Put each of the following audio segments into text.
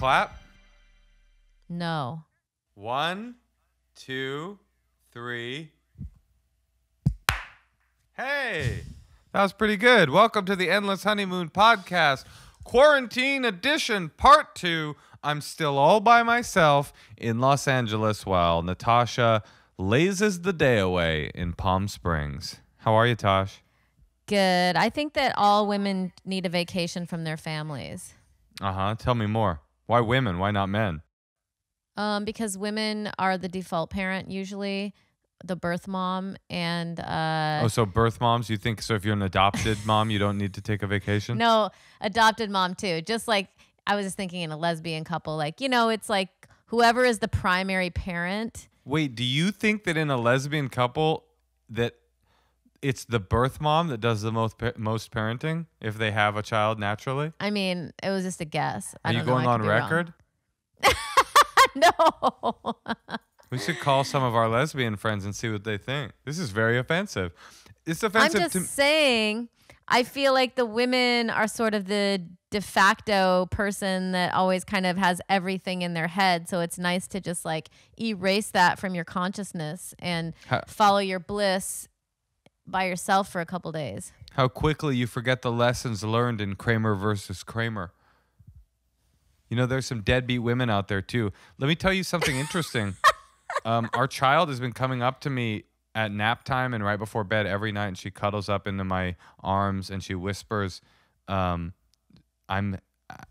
clap? No. 1, 2, 3. Hey, that was pretty good. Welcome to the Endless Honeymoon Podcast, Quarantine Edition, Part 2. I'm still all by myself in Los Angeles while Natasha lazes the day away in Palm Springs. How are you, Tosh? Good. I think that all women need a vacation from their families. Tell me more. Why women? Why not men? Because women are the default parent usually, the birth mom, and So birth moms, you think so if you're an adopted mom, you don't need to take a vacation? no, adopted mom too. Just like I was just thinking in a lesbian couple, like, it's like whoever is the primary parent. Wait, do you think that in a lesbian couple that it's the birth mom that does the most parenting if they have a child naturally? I mean, it was just a guess. Are you going on record? No. We should call some of our lesbian friends and see what they think. This is very offensive. It's offensive. I'm just saying, I feel like the women are sort of the de facto person that always kind of has everything in their head. So it's nice to just like erase that from your consciousness and follow your bliss by yourself for a couple days. How quickly you forget the lessons learned in Kramer versus Kramer. There's some deadbeat women out there too. Let me tell you something interesting. Our child has been coming up to me at nap time and right before bed every night, and she cuddles up into my arms and she whispers, I'm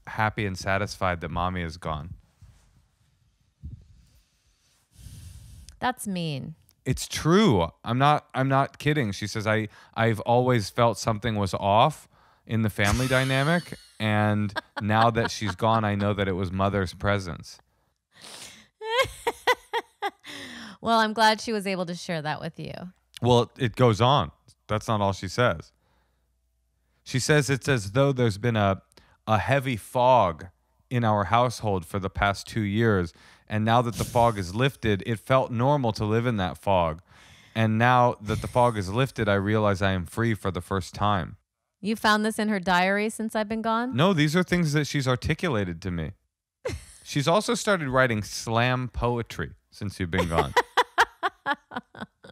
happy and satisfied that mommy is gone. That's mean. It's true. I'm not kidding. She says, I've always felt something was off in the family dynamic, and now that she's gone, I know that it was mother's presence. Well, I'm glad she was able to share that with you. Well, it goes on. That's not all she says. She says it's as though there's been a heavy fog in our household for the past 2 years, and now that the fog is lifted, it felt normal to live in that fog. And now that the fog is lifted, I realize I am free for the first time. You found this in her diary since I've been gone? No, these are things that she's articulated to me. She's also started writing slam poetry since you've been gone.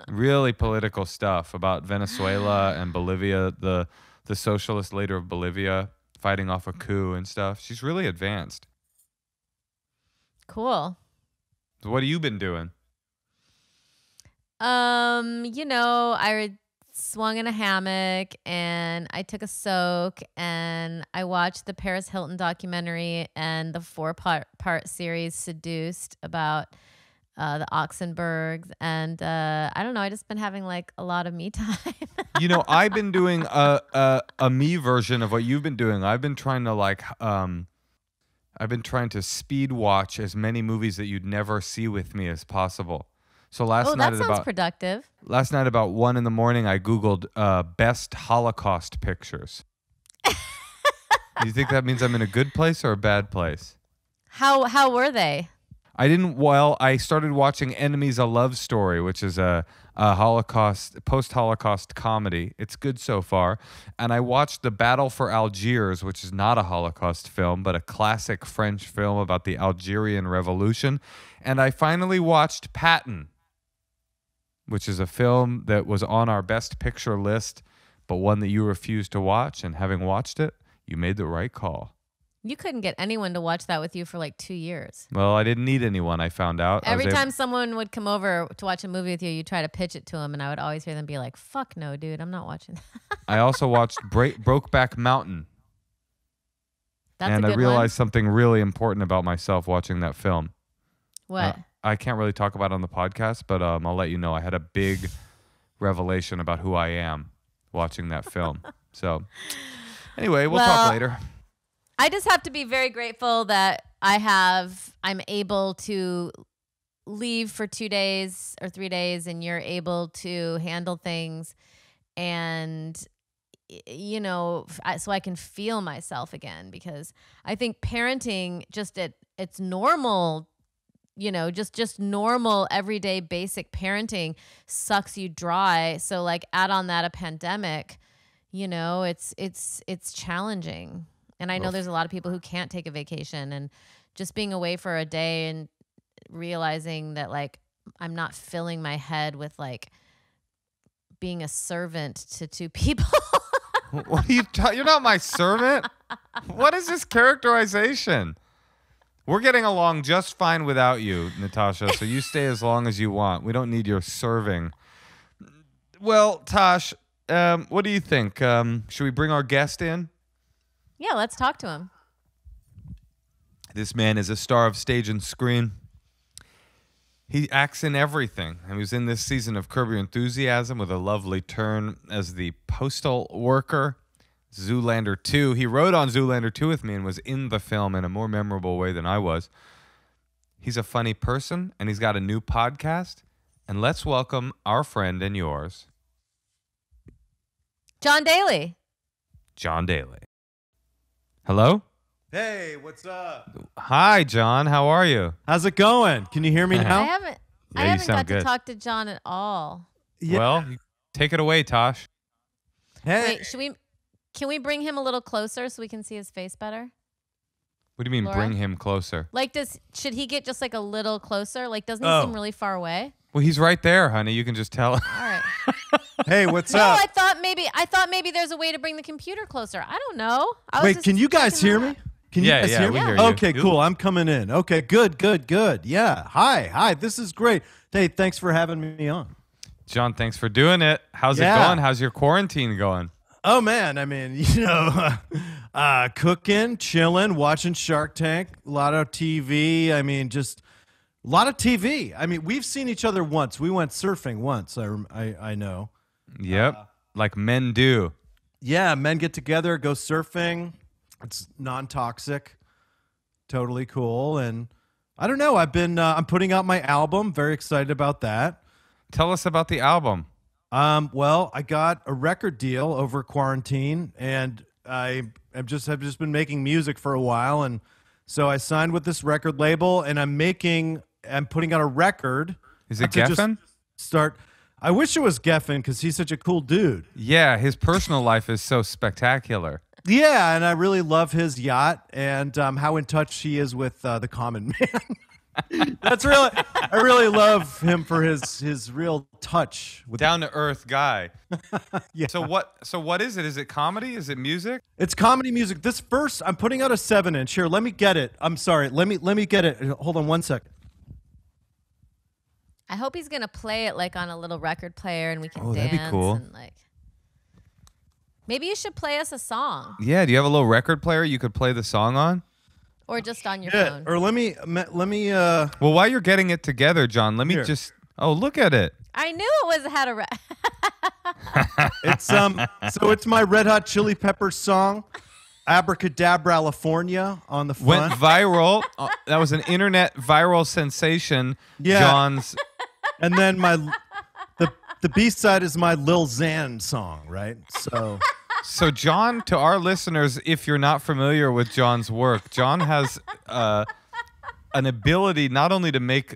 Really political stuff about Venezuela and Bolivia, the socialist leader of Bolivia fighting off a coup and stuff. She's really advanced. Cool. So what have you been doing? I swung in a hammock and I took a soak and I watched the Paris Hilton documentary and the 4-part series Seduced about the Oxenbergs, and I don't know, I just been having like a lot of me time. I've been doing a me version of what you've been doing. I've been trying to speed watch as many movies that you'd never see with me as possible. So last night that sounds productive. Last night about 1 a.m, I Googled best Holocaust pictures. Do you think that means I'm in a good place or a bad place? How were they? I started watching Enemies: A Love Story, which is a post-Holocaust comedy. It's good so far. And I watched The Battle for Algiers, which is not a Holocaust film, but a classic French film about the Algerian Revolution. And I finally watched Patton, which is a film that was on our best picture list, but one that you refused to watch. And having watched it, you made the right call. You couldn't get anyone to watch that with you for like 2 years. Well, I didn't need anyone, I found out. Every time someone would come over to watch a movie with you, you try to pitch it to them, and I would always hear them be like, fuck no, dude, I'm not watching that. I also watched Brokeback Mountain. That's a good one. And I realized something really important about myself watching that film. What? I can't really talk about it on the podcast, but I'll let you know. I had a big revelation about who I am watching that film. So anyway, we'll talk later. I just have to be very grateful that I'm able to leave for 2 days or 3 days and you're able to handle things and, so I can feel myself again, because I think parenting it's normal, just normal everyday basic parenting sucks you dry. So like add on that a pandemic, it's challenging. And I know there's a lot of people who can't take a vacation and just being away for a day and realizing that like I'm not filling my head with like being a servant to two people. What are you you're not my servant. What is this characterization? We're getting along just fine without you, Natasha, so you stay as long as you want. We don't need your serving. Well, Tosh, what do you think? Should we bring our guest in? Yeah, let's talk to him. This man is a star of stage and screen. He acts in everything. And he was in this season of Curb Your Enthusiasm with a lovely turn as the postal worker. Zoolander 2. He wrote on Zoolander 2 with me and was in the film in a more memorable way than I was. He's a funny person, and he's got a new podcast. And let's welcome our friend and yours, Jon Daly. Jon Daly. Hello? Hey, what's up? Hi, Jon. How are you? How's it going? Can you hear me I now? haven't Yeah, you sound got good. to talk to Jon at all. Yeah. Well, take it away, Tosh. Hey. Wait, can we bring him a little closer so we can see his face better? What do you mean, Laura? bring him closer? Like, should he get just like a little closer? Like, doesn't he Oh. seem really far away? Well, he's right there, honey. You can just tell. All right. Hey, what's No, up? I thought maybe there's a way to bring the computer closer. I don't know. Wait, can you guys hear me? Can you Yeah, guys yeah, hear we me? hear you. Okay, cool. I'm coming in. Okay, good. Yeah. Hi. This is great. Hey, thanks for having me on. Jon, thanks for doing it. How's it Yeah. going? How's your quarantine going? Oh man, I mean, cooking, chilling, watching Shark Tank, a lot of TV. I mean, just a lot of TV. I mean, we've seen each other once. We went surfing once. I know. Yep. Like men do. Yeah, men get together, go surfing. It's non-toxic, totally cool. And I don't know. I'm putting out my album. Very excited about that. Tell us about the album. Well, I got a record deal over quarantine, and have just been making music for a while, and so I signed with this record label, and I'm putting out a record. Is it to just Geffen? I wish it was Geffen because he's such a cool dude. Yeah, his personal life is so spectacular. Yeah, and I really love his yacht and how in touch he is with the common man. I really love him for his real touch with Down to earth guy. Yeah. So what is it? Is it comedy? Is it music? It's comedy music. I'm putting out a 7-inch. Here, let me get it. I'm sorry. Let me get it. Hold on one second. I hope he's gonna play it like on a little record player, and we can Oh, dance. that'd be cool. And, like, maybe you should play us a song, Yeah, do you have a little record player you could play the song on? or just on your Yeah, phone. or let me Well, while you're getting it together, Jon, let me Here. just look at it. I knew it had a. it's so it's my Red Hot Chili Peppers song, Abracadabra, California on the front. Went viral. That was an internet viral sensation. Yeah. Jon's And then the B-side is my Lil Xan song, right? So, Jon, to our listeners, if you're not familiar with Jon's work, Jon has an ability not only to make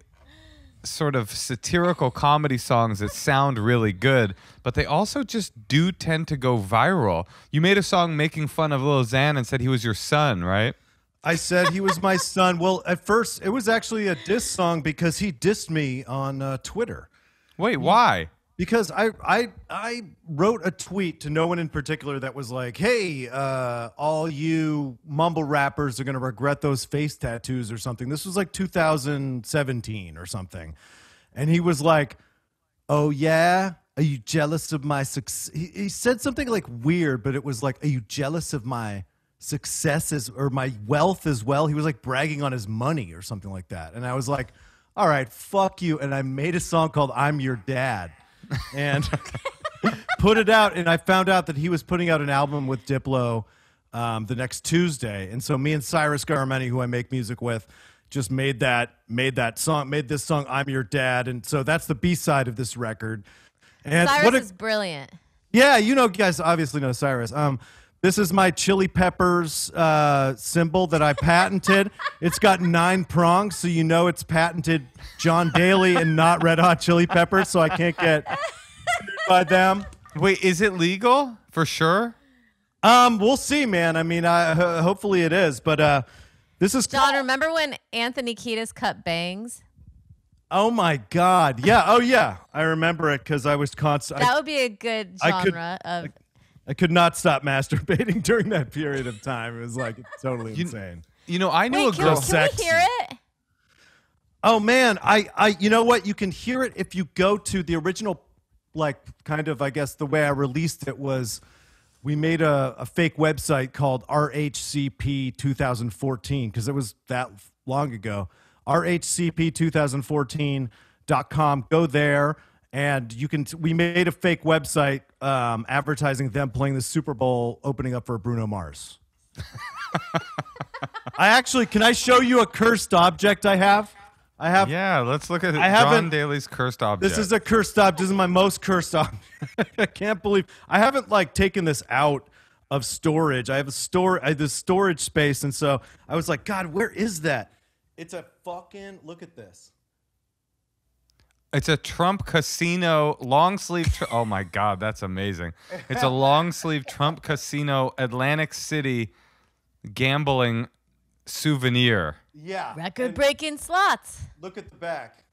sort of satirical comedy songs that sound really good, but they also just do tend to go viral. You made a song making fun of Lil Xan and said he was your son, right? I said he was my son. Well, at first, it was actually a diss song because he dissed me on Twitter. Wait, why? Because I wrote a tweet to no one in particular that was like, hey, all you mumble rappers are going to regret those face tattoos or something. This was like 2017 or something. And he was like, oh, yeah? Are you jealous of my success? He said something like weird, but it was like, are you jealous of my successes or my wealth as well? He was like bragging on his money or something like that. And I was like, all right, fuck you. And I made a song called I'm Your Dad and put it out. And I found out that he was putting out an album with Diplo the next Tuesday. And so me and Cyrus Garameni, who I make music with, just made this song I'm Your Dad. And so that's the B-side of this record. And Cyrus is brilliant. yeah, you guys obviously know Cyrus. This is my Chili Peppers symbol that I patented. It's got 9 prongs, so you know it's patented Jon Daly and not Red Hot Chili Peppers, so I can't get sued by them. Wait, is it legal? For sure? We'll see, man. I mean, hopefully it is, but This is John, remember when Anthony Kiedis cut bangs? Oh my God! Yeah. Oh yeah. I remember it because I was constant. That would be a good genre of. I could not stop masturbating during that period of time. It was like totally insane. You know, I knew Wait, a girl. can we hear it? Oh man, you know what? You can hear it if you go to the original, like kind of, I guess the way I released it was, we made a fake website called RHCP 2014 because it was that long ago. RHCP2014.com. Go there and you can. We made a fake website advertising them playing the Super Bowl, opening up for Bruno Mars. Can I show you a cursed object I have? Yeah, let's look at Jon Daly's cursed object. This is a cursed object. This is my most cursed object. I can't believe I haven't taken this out of storage. I have this storage space, and so I was like, God, where is that? It's a fucking look at this. It's a Trump casino long sleeve. Oh my God, that's amazing! It's a long sleeve Trump casino Atlantic City gambling souvenir. Yeah. Record-breaking slots. Look at the back.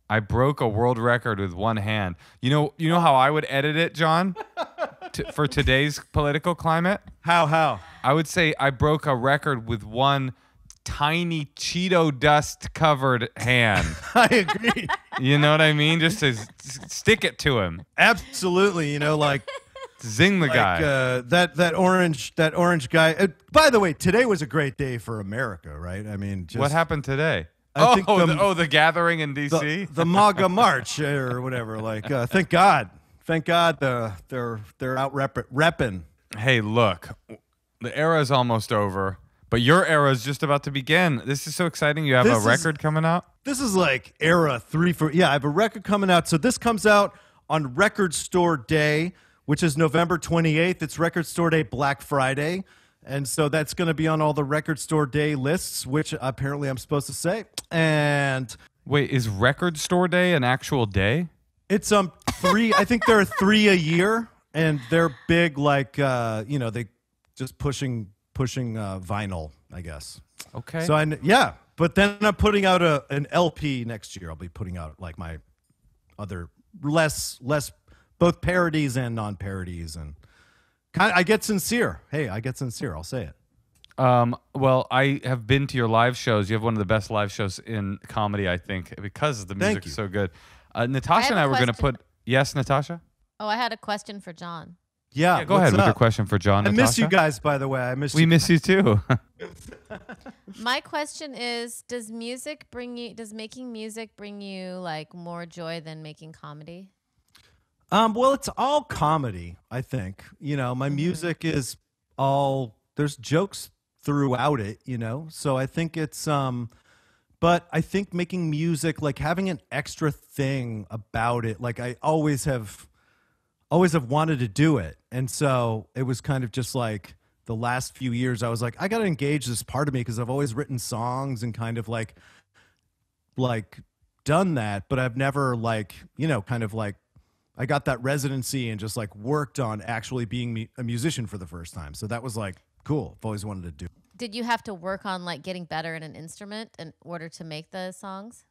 I broke a world record with one hand. You know how I would edit it, John? For today's political climate? How? I would say I broke a record with one tiny Cheeto dust covered hand. I agree. You know what I mean? Just to stick it to him. Absolutely. Zing the guy. That orange guy. By the way, today was a great day for America, right? I mean, What happened today? I think the gathering in D.C.? The MAGA March or whatever. Thank God. Thank God they're out repping. Hey, look, the era is almost over, but your era is just about to begin. This is so exciting. You have a record coming out? This is like era 3-4. Yeah, I have a record coming out. So this comes out on Record Store Day, which is November 28th. It's Record Store Day, Black Friday. And so that's going to be on all the Record Store Day lists, which apparently I'm supposed to say. And wait, is Record Store Day an actual day? It's 3. I think there are 3 a year, and they're big. They just pushing vinyl, I guess. Okay. So but then I'm putting out an LP next year. I'll be putting out my other less both parodies and non-parodies, and I get sincere. Hey, I get sincere. I'll say it. Well, I have been to your live shows. You have one of the best live shows in comedy, I think, because the music is so good. Natasha and I were going to put... Yes, Natasha? Oh, I had a question for John. Yeah, go ahead with your question for John, Natasha. I miss you guys, by the way. We miss you too. My question is, does making music bring you more joy than making comedy? Well, it's all comedy, I think. My music is all, there's jokes throughout it, so I think it's but I think making music, having an extra thing about it, I always have wanted to do it. And so it was kind of just the last few years I was like, I got to engage this part of me because I've always written songs and kind of done that, but I've never I got that residency and just worked on actually being a musician for the first time. So that was cool. I've always wanted to do. Did you have to work on getting better in an instrument in order to make the songs?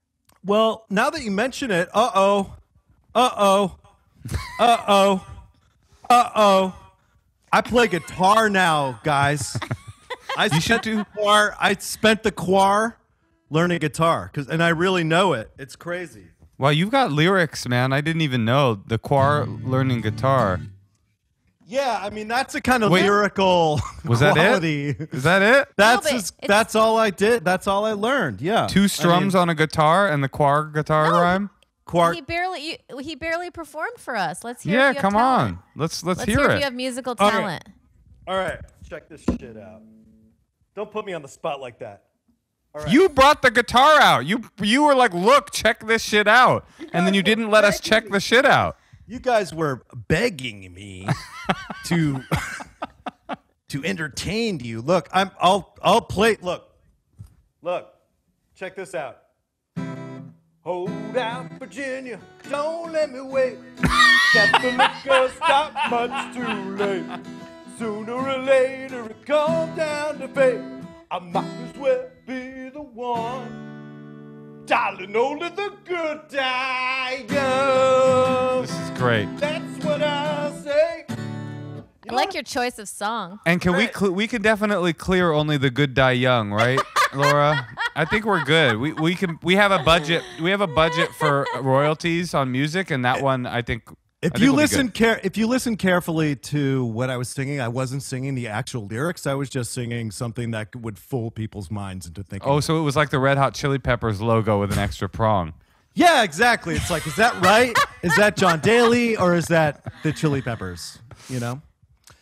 Well, now that you mention it, I play guitar now, guys. I spent the choir learning guitar and I really know it. It's crazy. Wow, you've got lyrics, man. I didn't even know the choir learning guitar. Yeah, I mean that's a kind of lyrical was quality. That it? Is that it? That's all I did. That's all I learned. Yeah. 2 strums on a guitar and the choir guitar rhyme. He barely performed for us. Let's hear. Yeah, if you come have talent. on. Let's hear it. If you have musical talent. All right, check this shit out. Don't put me on the spot like that. All right. You brought the guitar out. You were like, look, check this shit out, and then you didn't let us check the shit out. You guys were begging me to entertain you. Look, I'll play. Look, check this out. Hold out, Virginia, don't let me wait. Got the liquor stop much too late. Sooner or later it comes down to fate. I might as well be the one. Darling, only the good die young. This is great. That's what I say. I like your choice of song. And can we can definitely clear only the good die young, right, Laura? I think we're good. We have a budget. We have a budget for royalties on music, and that one I think. If you listen carefully to what I was singing, I wasn't singing the actual lyrics. I was just singing something that would fool people's minds into thinking. Oh, so it was like the Red Hot Chili Peppers logo with an extra prong. Yeah, exactly. It's like, is that right? Is that Jon Daly or is that the Chili Peppers? You know?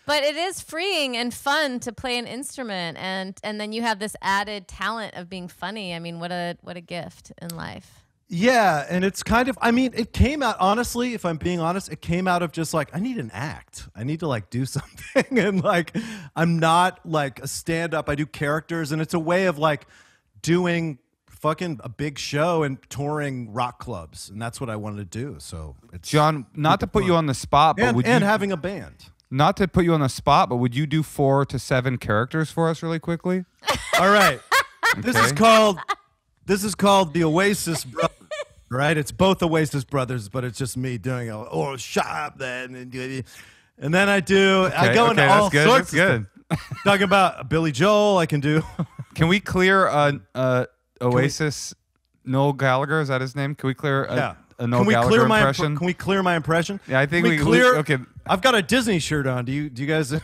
But it is freeing and fun to play an instrument, and then you have this added talent of being funny. I mean, what a gift in life. Yeah, and it's kind of, I mean, it came out, honestly, if I'm being honest, it came out of just like, I need an act. I need to like do something. And like, I'm not like a stand-up. I do characters, and it's a way of like doing fucking a big show and touring rock clubs. And that's what I wanted to do. So it's John, not to put you on the spot, but and having a band. Not to put you on the spot, but would you do 4 to 7 characters for us really quickly? All right. Okay. This is called the Oasis Brothers, right? It's both Oasis Brothers, but it's just me doing shut up then. And then I go into all sorts of stuff. Talking about Billy Joel, I can do. Can we clear Oasis Noel Gallagher? Is that his name? Can we clear a Noel Gallagher impression? Can we clear my impression? Yeah, I think we clear. Okay. I've got a Disney shirt on. Do you guys you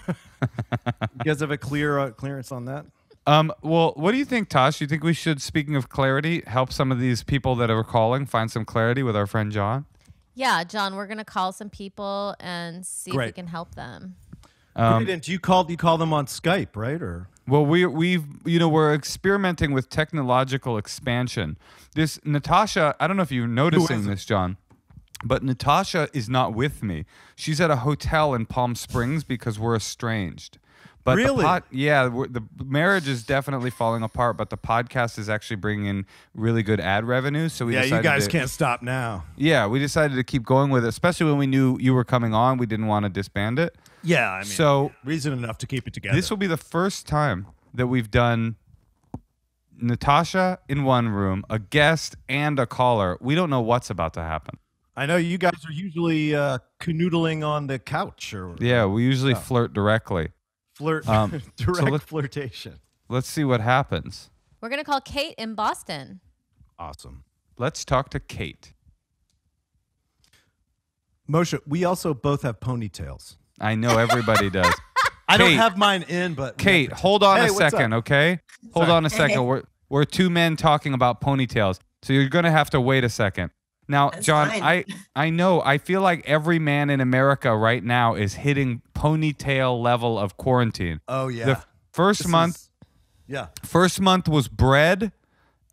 guys have a clearance on that? Well, what do you think, Tosh? You think we should, speaking of clarity, help some of these people that are calling find some clarity with our friend John? Yeah, John, we're going to call some people and see if we can help them. Great. And you call them on Skype, right? Or well, we're experimenting with technological expansion. This Natasha, I don't know if you're noticing this, John, but Natasha is not with me. She's at a hotel in Palm Springs because we're estranged. But really? The marriage is definitely falling apart, but the podcast is actually bringing in really good ad revenue. So we decided you guys can't stop now. Yeah, we decided to keep going with it, especially when we knew you were coming on. We didn't want to disband it. Yeah, I mean, so reason enough to keep it together. This will be the first time that we've done Natasha in one room, a guest, and a caller. We don't know what's about to happen. I know you guys are usually canoodling on the couch. We usually flirt directly. Direct flirtation. Let's see what happens. We're going to call Kate in Boston. Awesome. Let's talk to Kate. Moshe, we also both have ponytails. I know everybody does. I don't have mine in, but Kate, hold on a second, okay? Hold on a second. We're two men talking about ponytails, so you're going to have to wait a second. Now, That's John, fine. I know. I feel like every man in America right now is hitting ponytail level of quarantine. Oh yeah. The first month was bread,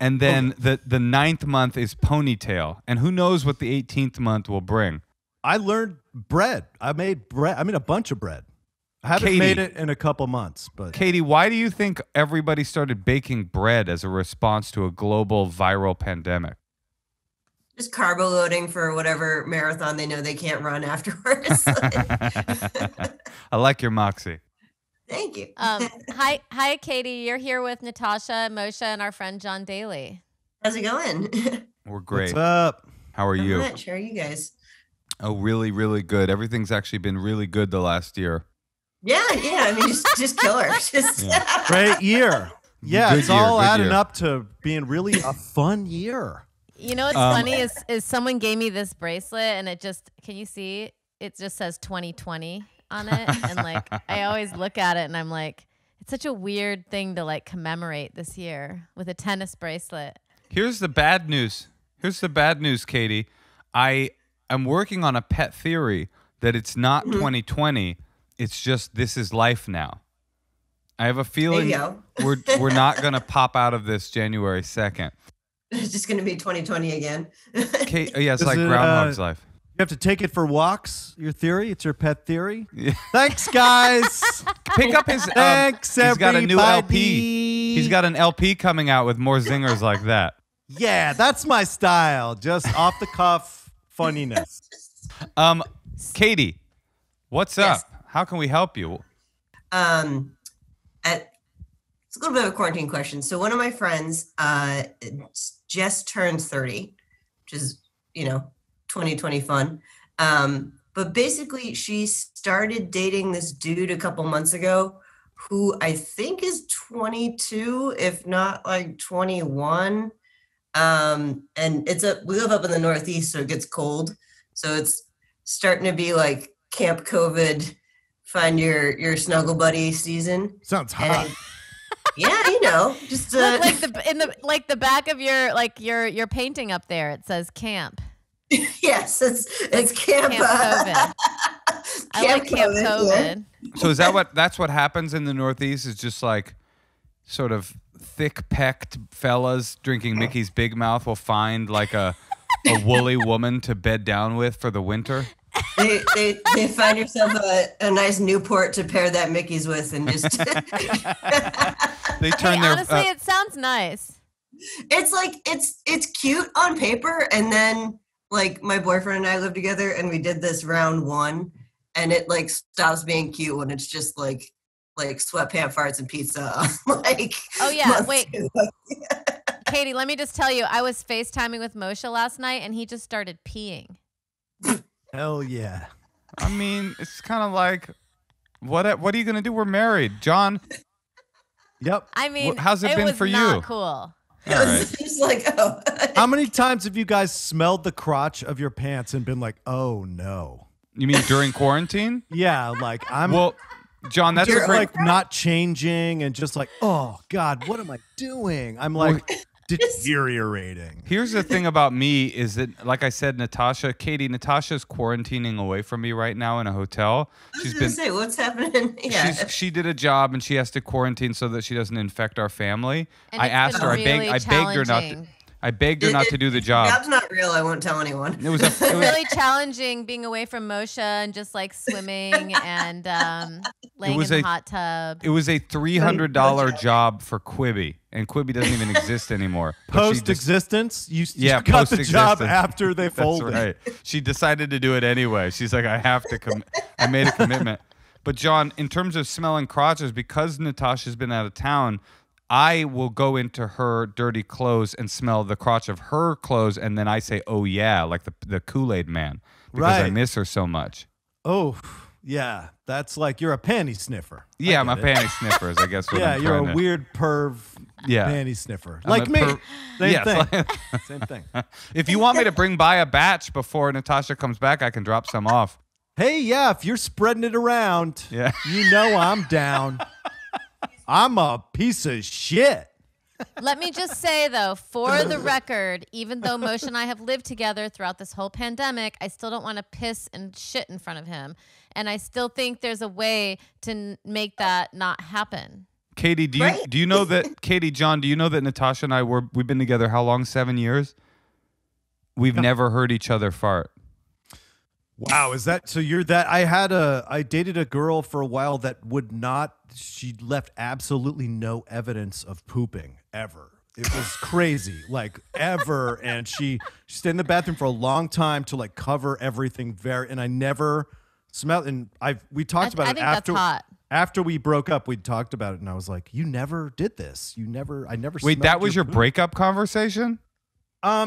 and then the 9th month is ponytail, and who knows what the 18th month will bring. I learned bread. I made bread. I made a bunch of bread. I haven't made it in a couple months, but Katie, why do you think everybody started baking bread as a response to a global viral pandemic? Just carbo loading for whatever marathon they know they can't run afterwards. I like your moxie. Thank you. Hi, Katie. You're here with Natasha, Moshe, and our friend Jon Daly. How's it going? We're great. What's up? How are you? Not much. How are you guys? Oh, really, really good. Everything's actually been really good the last year. Yeah. I mean, just killer. Great year. Yeah, Good it's year, all good adding year. up to being really a fun year. You know what's funny is someone gave me this bracelet, and it just, can you see? It just says 2020 on it. And like, I always look at it and I'm like, it's such a weird thing to like commemorate this year with a tennis bracelet. Here's the bad news. Katie. I am working on a pet theory that it's not 2020. It's just this is life now. I have a feeling we're not going to pop out of this January 2nd. It's just going to be 2020 again. Kate, it's like Groundhog's Life. You have to take it for walks, your theory? It's your pet theory? Yeah. Thanks, guys. Pick up his... Thanks, He's got a new LP. everybody. He's got an LP coming out with more zingers like that. Yeah, that's my style. Just off the cuff funniness. Katie, what's up? How can we help you? it's a little bit of a quarantine question. So one of my friends just turned 30, which is, 2020 fun. But basically she started dating this dude a couple months ago who I think is 22, if not like 21. And we live up in the Northeast, so it gets cold. So it's starting to be like Camp COVID, find your snuggle buddy season. Sounds hot. Yeah, just Look, like the back of your painting up there, it says camp. yes, it's camp. Camp COVID. I like Camp COVID. Yeah. So that's what happens in the Northeast is just like sort of thick-pecked fellas drinking Mickey's Big Mouth will find like a woolly woman to bed down with for the winter. They find yourself a nice Newport to pair that Mickey's with and just they turn their honestly it sounds nice. It's like it's cute on paper, and then like my boyfriend and I live together and we did this round one and it like stops being cute when it's just like sweatpant farts and pizza. Like, oh yeah, wait. Katie, let me just tell you, I was FaceTiming with Moshe last night and he just started peeing. Hell yeah. I mean, it's kind of like, what are you going to do? We're married. John? Yep. I mean, how's it been for you? Not cool. All right. It's like, oh. How many times have you guys smelled the crotch of your pants and been like, oh no? You mean during quarantine? Yeah, like Well, John, that's just like not changing and just like, oh God, what am I doing? I'm like deteriorating. Here's the thing about me is that, like I said, Natasha's quarantining away from me right now in a hotel. I was going to say, what's happening? Yeah. She did a job and she has to quarantine so that she doesn't infect our family. And I asked her, really I begged her not to. I begged her not to do the job. Job's not real. I won't tell anyone. It was really challenging being away from Moshe and just like swimming and laying in the hot tub. It was a $300 job for Quibi, and Quibi doesn't even exist anymore. Post-existence? You got the job after they folded. That's right. She decided to do it anyway. She's like, I have to I made a commitment. But John, in terms of smelling crotches, because Natasha's been out of town, I will go into her dirty clothes and smell the crotch of her clothes, and then I say, oh, yeah, like the Kool-Aid man, because I miss her so much. Oh, yeah. That's like you're a panty sniffer. Yeah, I'm a panty sniffer, is I guess what I'm you're trying a weird perv panty sniffer. Like me. Same thing. Same thing. If you want me to bring by a batch before Natasha comes back, I can drop some off. Hey, yeah, if you're spreading it around, you know I'm down. I'm a piece of shit. Let me just say, though, for the record, even though Moshe and I have lived together throughout this whole pandemic, I still don't want to piss and shit in front of him. And I still think there's a way to make that not happen. Katie, do you know that, John, do you know that Natasha and I, we've been together how long? 7 years? We've never heard each other fart. Wow, is that so? You're that? I dated a girl for a while that would not. She left absolutely no evidence of pooping ever. It was crazy, like ever. And she stayed in the bathroom for a long time to like cover everything. And I never smelled. And we talked about it after. That's hot. After we broke up, we talked about it, and I was like, "You never did this. I never." Wait, that was your breakup conversation?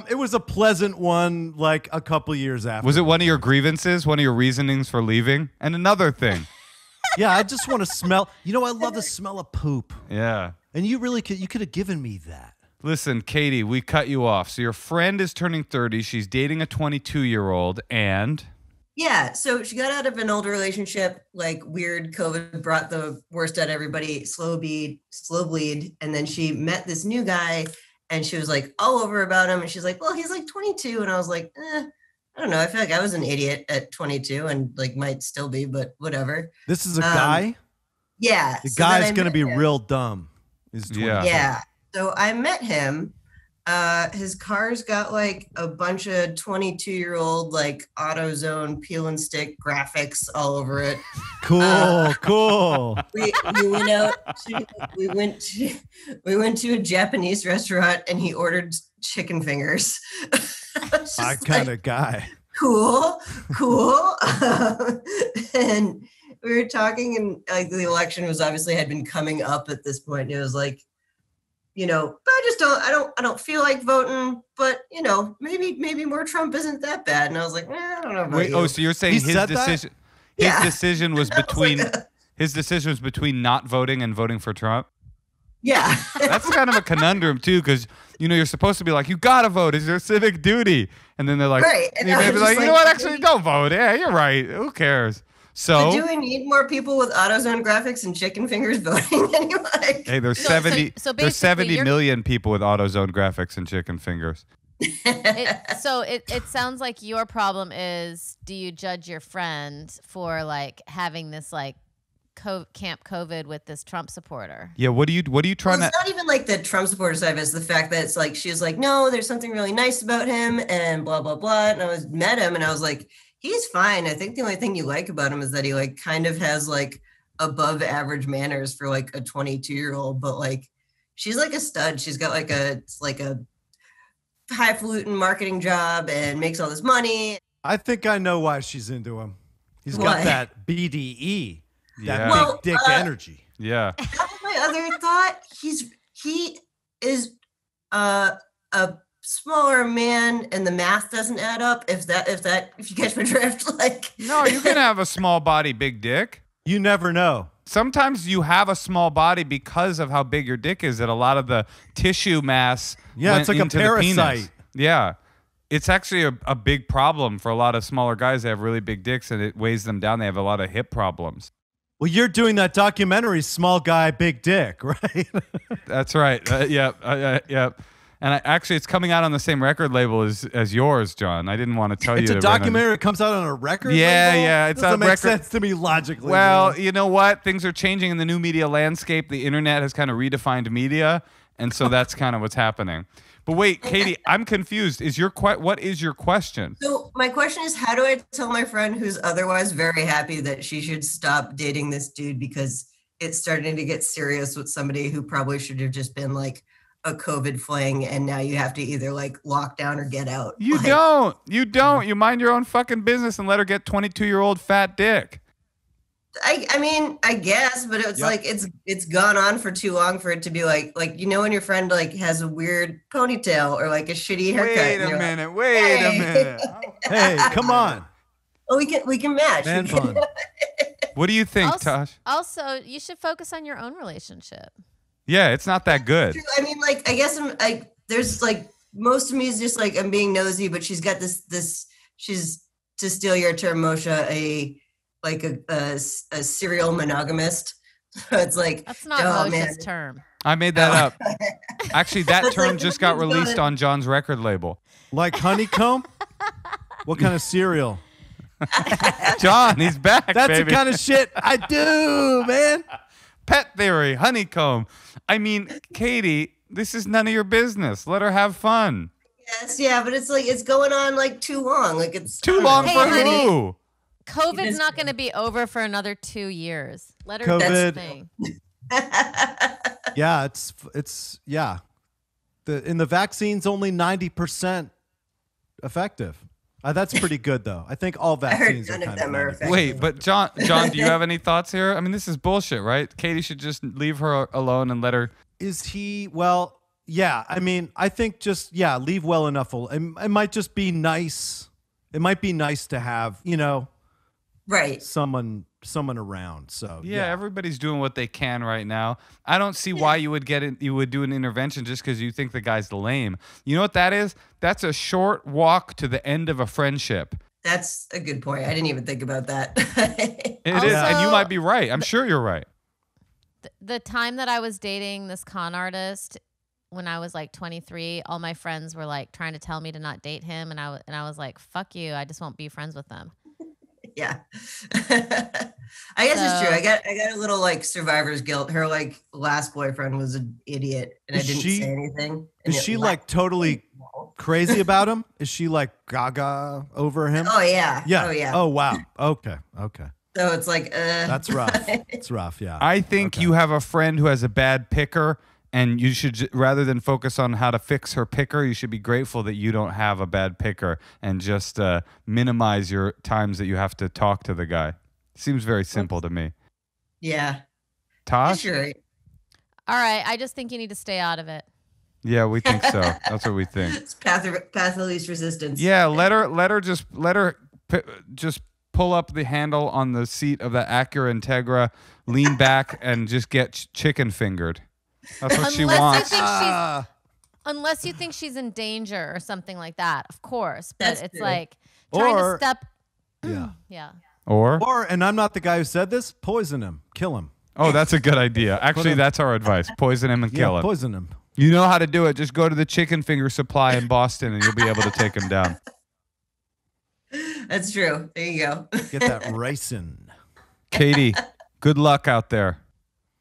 It was a pleasant one, like a couple years after. Was it one of your grievances, one of your reasonings for leaving? And another thing. Yeah, I just want to smell. I love the smell of poop. Yeah. And you could have given me that. Listen, Katie, we cut you off. So your friend is turning 30. She's dating a 22-year-old, and... Yeah, so she got out of an old relationship, like weird COVID brought the worst out of everybody, slow bleed. And then she met this new guy. And she was like all over about him. And she's like, well, he's like 22. And I was like, I don't know. I feel like I was an idiot at 22 and like might still be, but whatever. This is a guy? Yeah. The guy's going to be real dumb. Yeah. So I met him. His car's got like a bunch of 22-year-old like AutoZone peel and stick graphics all over it. Cool. We went out. We went to a Japanese restaurant and he ordered chicken fingers. My kind of guy. Cool. And we were talking, and like the election was obviously had been coming up at this point. And it was like, but I don't feel like voting, but maybe more Trump isn't that bad. And I was like, I don't know about Wait, you. so you're saying He his said that? decision? Yeah. His decision was I was between like, his decision was between not voting and voting for Trump. yeah. That's kind of a conundrum too, because you're supposed to be like, you gotta vote. It's your civic duty, and then they're like, Right. And you're I was maybe just like, you know like, what? Actually, don't vote. Yeah, you're right. Who cares? So Do we need more people with AutoZone graphics and chicken fingers voting anyway? hey, there's No, 70 so there's basically 70 you're- million people with AutoZone graphics and chicken fingers. It sounds like your problem is, do you judge your friend for like having this like Camp COVID with this Trump supporter? Yeah, what are you trying Well, to? it's not even like the Trump supporter side. It's the fact that it's like she was like, no, there's something really nice about him, and blah blah blah. And I met him, and I was like, he's fine. I think the only thing you like about him is that he like kind of has like above average manners for like a 22-year-old, but like she's like a stud. She's got like a highfalutin marketing job and makes all this money. I think I know why she's into him. He's Why? got that BDE, that Yeah. Well, big dick energy. Yeah. That was my other thought. He is a smaller man, and the math doesn't add up. If you catch my drift, like No, you can have a small body, big dick. You never know. Sometimes you have a small body because of how big your dick is, that a lot of the tissue mass Yeah, went it's like a into the penis. parasite. Yeah. It's actually a big problem for a lot of smaller guys. They have really big dicks and it weighs them down. They have a lot of hip problems. Well, you're doing that documentary, Small Guy, Big Dick, right? That's right. Yep. And actually, it's coming out on the same record label as yours, John. I didn't want to tell It's you. a documentary that comes out on a record Yeah, label? yeah, it's Doesn't a make record- sense to me logically. Well, man. you know what? Things are changing in the new media landscape. The internet has kind of redefined media, and so that's kind of what's happening. But wait, Katie, I'm confused. What is your question? So my question is, how do I tell my friend who's otherwise very happy that she should stop dating this dude because it's starting to get serious with somebody who probably should have just been like a COVID fling, and now you have to either like lock down or get out? You don't. You mind your own fucking business and let her get 22-year-old fat dick. I mean, I guess, but it's like it's gone on for too long for it to be like when your friend like has a weird ponytail or like a shitty haircut. Wait and a you're like, minute. Wait a minute. Hey, come on. oh, we can match. Man We can- fun. What do you think, Also, Tosh? also, you should focus on your own relationship. Yeah, it's not that good. True. I mean, like, I guess there's like most of me is just like I'm being nosy, but she's got this. She's, to steal your term, Moshe, a serial monogamist. So it's like That's not oh, Moshe's man. term. I made that up. Actually, that It's term like, just got everything's released going- on John's record label. Like honeycomb? What kind of cereal? John, he's back, That's baby. the kind of shit I do, man. Pet theory, honeycomb. I mean, Katie, this is none of your business. Let her have fun. Yes, yeah, but it's like it's going on like too long. Like it's Too long Hey, for honey. who? COVID's is not going to be over for another 2 years. Let her COVID. do this thing. Yeah, it's yeah. The vaccine's only 90% effective. That's pretty good though. I think all I heard vaccines are none of kind them are 90%. effective. Wait, but John, do you have any thoughts here? I mean, this is bullshit, right? Katie should just leave her alone and let her. Is he well? Yeah, I mean, I think just leave well enough. It might just be nice. It might be nice to have right. someone around. So Yeah, everybody's doing what they can right now. I don't see why you would do an intervention just because you think the guy's lame. You know what that is? That's a short walk to the end of a friendship. That's a good point. I didn't even think about that. It is, Also- and you might be right. I'm sure you're right. The time that I was dating this con artist, when I was like 23, all my friends were like trying to tell me to not date him, and I was like, "Fuck you! I just won't be friends with them." Yeah. I guess it's true. I got a little like survivor's guilt. Her like last boyfriend was an idiot, and I Is didn't she- say anything. Is she like totally crazy about him? Is she like gaga over him? Oh yeah. Yeah. Oh yeah. Oh wow. Okay. So it's like That's rough. It's rough. Yeah. I think you have a friend who has a bad picker, and you should, rather than focus on how to fix her picker, you should be grateful that you don't have a bad picker and just minimize your times that you have to talk to the guy. Seems very simple to me. Yeah. Tosh? Sure. All right. I just think you need to stay out of it. Yeah, we think so. That's what we think. It's path of least resistance. Yeah, let her just pull up the handle on the seat of the Acura Integra, lean back, and just get chicken fingered. That's what she wants. Unless you think she's in danger or something like that, of course. But That's it's true. like trying to step. Yeah. Yeah. Or, and I'm not the guy who said this, poison him. Kill him. oh, that's a good idea. Actually, that's our advice. Poison him and kill him. Poison him. You know how to do it. Just go to the chicken finger supply in Boston and you'll be able to take him down. That's true. There you go. Get that ricin. Katie, good luck out there.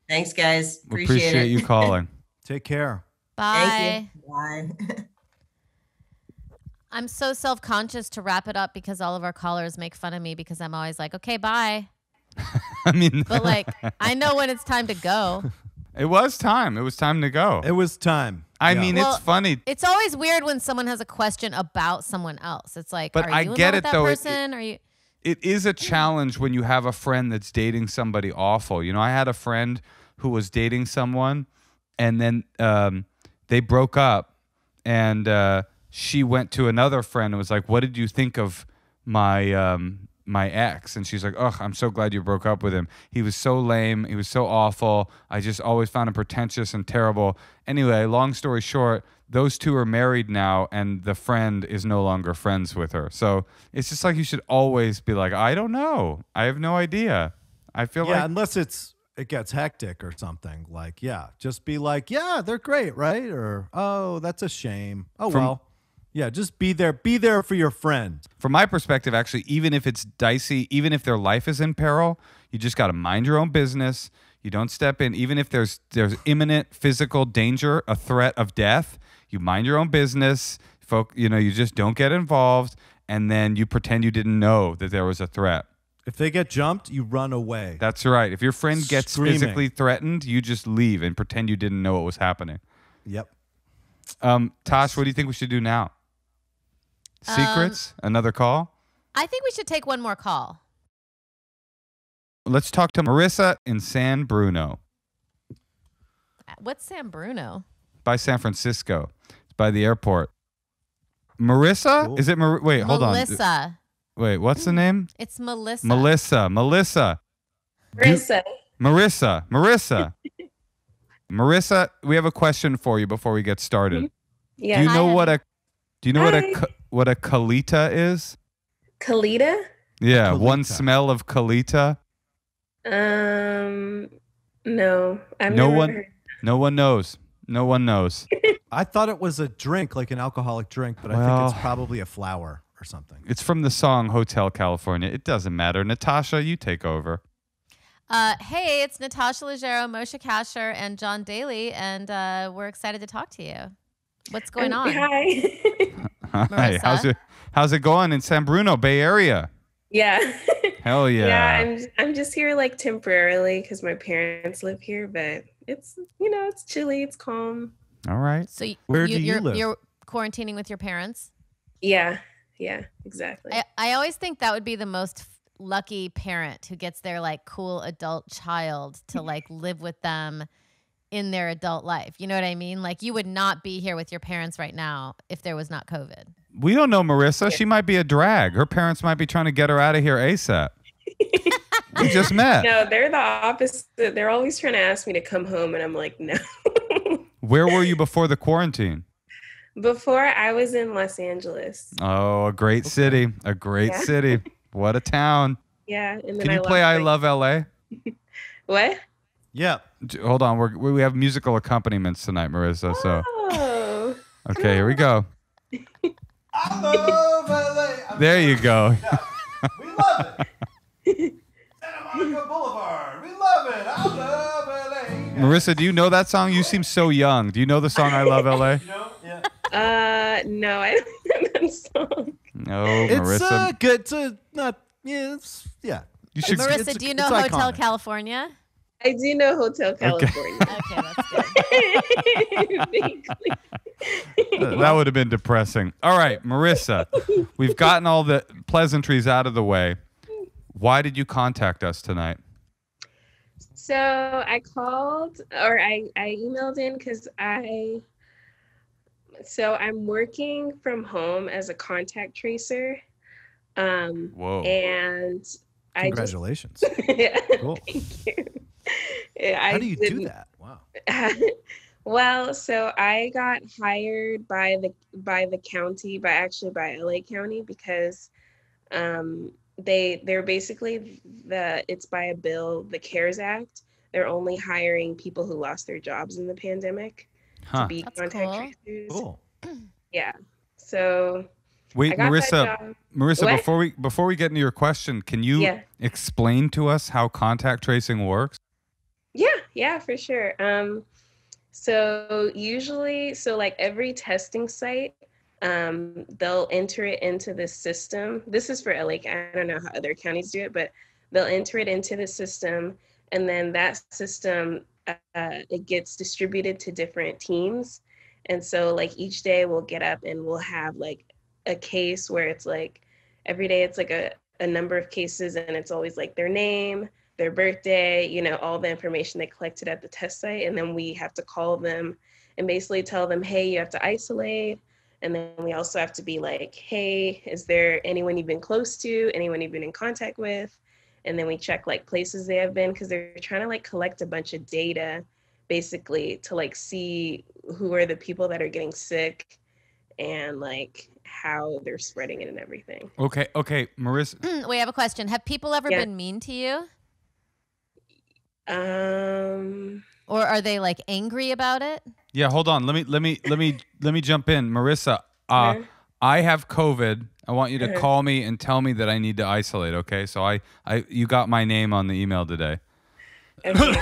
Thanks, guys. We Appreciate it. you calling. Take care. Bye. Thank you. Bye. I'm so self-conscious to wrap it up because all of our callers make fun of me because I'm always like, okay, bye. I mean, But like, I know when it's time to go. it was time. It was time to go. It was time. I Yeah. mean, Well, it's funny. It's always weird when someone has a question about someone else. It's like, But are I you in get love it, with that though. person? Are you? It is a challenge when you have a friend that's dating somebody awful. You know, I had a friend who was dating someone, and then they broke up, and she went to another friend and was like, "What did you think of my my ex?" And she's like, "Ugh, I'm so glad you broke up with him. He was so lame. He was so awful. I just always found him pretentious and terrible." Anyway, long story short, those two are married now, and the friend is no longer friends with her. So it's just like you should always be like, I don't know. I have no idea. I feel like unless it gets hectic or something. Like, just be like, yeah, they're great, right? Or, oh, that's a shame. Oh, well. Yeah, just be there. Be there for your friend. from my perspective, actually, even if it's dicey, even if their life is in peril, you just got to mind your own business. You don't step in. Even if there's imminent physical danger, a threat of death, you mind your own business. You just don't get involved, and then you pretend you didn't know that there was a threat. If they get jumped, you run away. That's right. If your friend gets Screaming. physically threatened, you just leave and pretend you didn't know what was happening. Yep. Tosh, what do you think we should do now? Secrets? Another call? I think we should take one more call. Let's talk to Marissa in San Bruno What's San Bruno? by San Francisco. It's by the airport. Marissa? Cool. Is it wait, hold on. Melissa. Wait, what's the name? It's Melissa. Melissa. Marissa, we have a question for you before we get started. Yeah. Do you know Hi, what a Kalita is? Kalita? Yeah, Kalita. one smell of Kalita. No. I've No never one- heard. No one knows. No one knows. I thought it was a drink, like an alcoholic drink, but I Well- think it's probably a flower or something. It's from the song Hotel California. It doesn't matter. Natasha, you take over. Hey, it's Natasha Leggero, Moshe Kasher, and Jon Daly, and we're excited to talk to you. What's going on? Hi. Hi, Marissa? how's it going in San Bruno, Bay Area? Yeah. Hell yeah. Yeah, I'm just here like temporarily because my parents live here, but it's it's chilly, it's calm. All right. So Where do you live? You're quarantining with your parents? Yeah, exactly. I always think that would be the most lucky parent who gets their like cool adult child to like live with them in their adult life. You know what I mean? Like you would not be here with your parents right now if there was not COVID. We don't know Marissa. She might be a drag. Her parents might be trying to get her out of here ASAP. We just met. No, they're the opposite. They're always trying to ask me to come home, and I'm like, no. Where were you before the quarantine? Before I was in Los Angeles. Oh, a great city. A great Yeah. city. What a town. Yeah, and then Can you play I Love LA? What? Yeah. Hold on. We have musical accompaniments tonight, Marissa. So, Oh. okay, here we go. I love LA. There you go. We love it. Santa Monica Boulevard. We love it. I love LA. Marissa, do you know that song? You seem so young. Do you know the song I Love LA? You know? Yeah. No, I don't know that song. No, It's Marissa. good. It's not. Yeah. You It's should. Marissa, it's- do you know it's Hotel iconic. California? I do know Hotel California. Okay, that's good. Vaguely. That would have been depressing. All right, Marissa, we've gotten all the pleasantries out of the way. Why did you contact us tonight? So I called or I emailed in because I'm working from home as a contact tracer. Whoa. And I just Congratulations. Cool. Thank you. Yeah, How do you do that? Wow. Well, so I got hired by the county, by LA County, because they're basically it's by a bill, the CARES Act. They're only hiring people who lost their jobs in the pandemic to be That's contact cool. tracers. Cool. Yeah. So Wait, I got that Marissa, job. Marissa, before we get into your question, can you explain to us how contact tracing works? Yeah, for sure. So usually, like every testing site, they'll enter it into the system. This is for LA. I don't know how other counties do it, but they'll enter it into the system, and then that system it gets distributed to different teams. And so, like each day, we'll get up and we'll have like a case where it's like every day it's like a number of cases, and it's always like their name, their birthday, all the information they collected at the test site. And then we have to call them and basically tell them, hey, you have to isolate. And then we also have to be like, hey, is there anyone you've been close to, anyone you've been in contact with? And then we check like places they have been, because they're trying to like collect a bunch of data basically to like see who are the people that are getting sick and like how they're spreading it and everything. Okay, Marissa. Wait, I have a question. Have people ever been mean to you? Or are they like angry about it? Yeah, hold on. Let me jump in. Marissa, I have COVID. I want you to call me and tell me that I need to isolate, okay? So you got my name on the email today. Okay.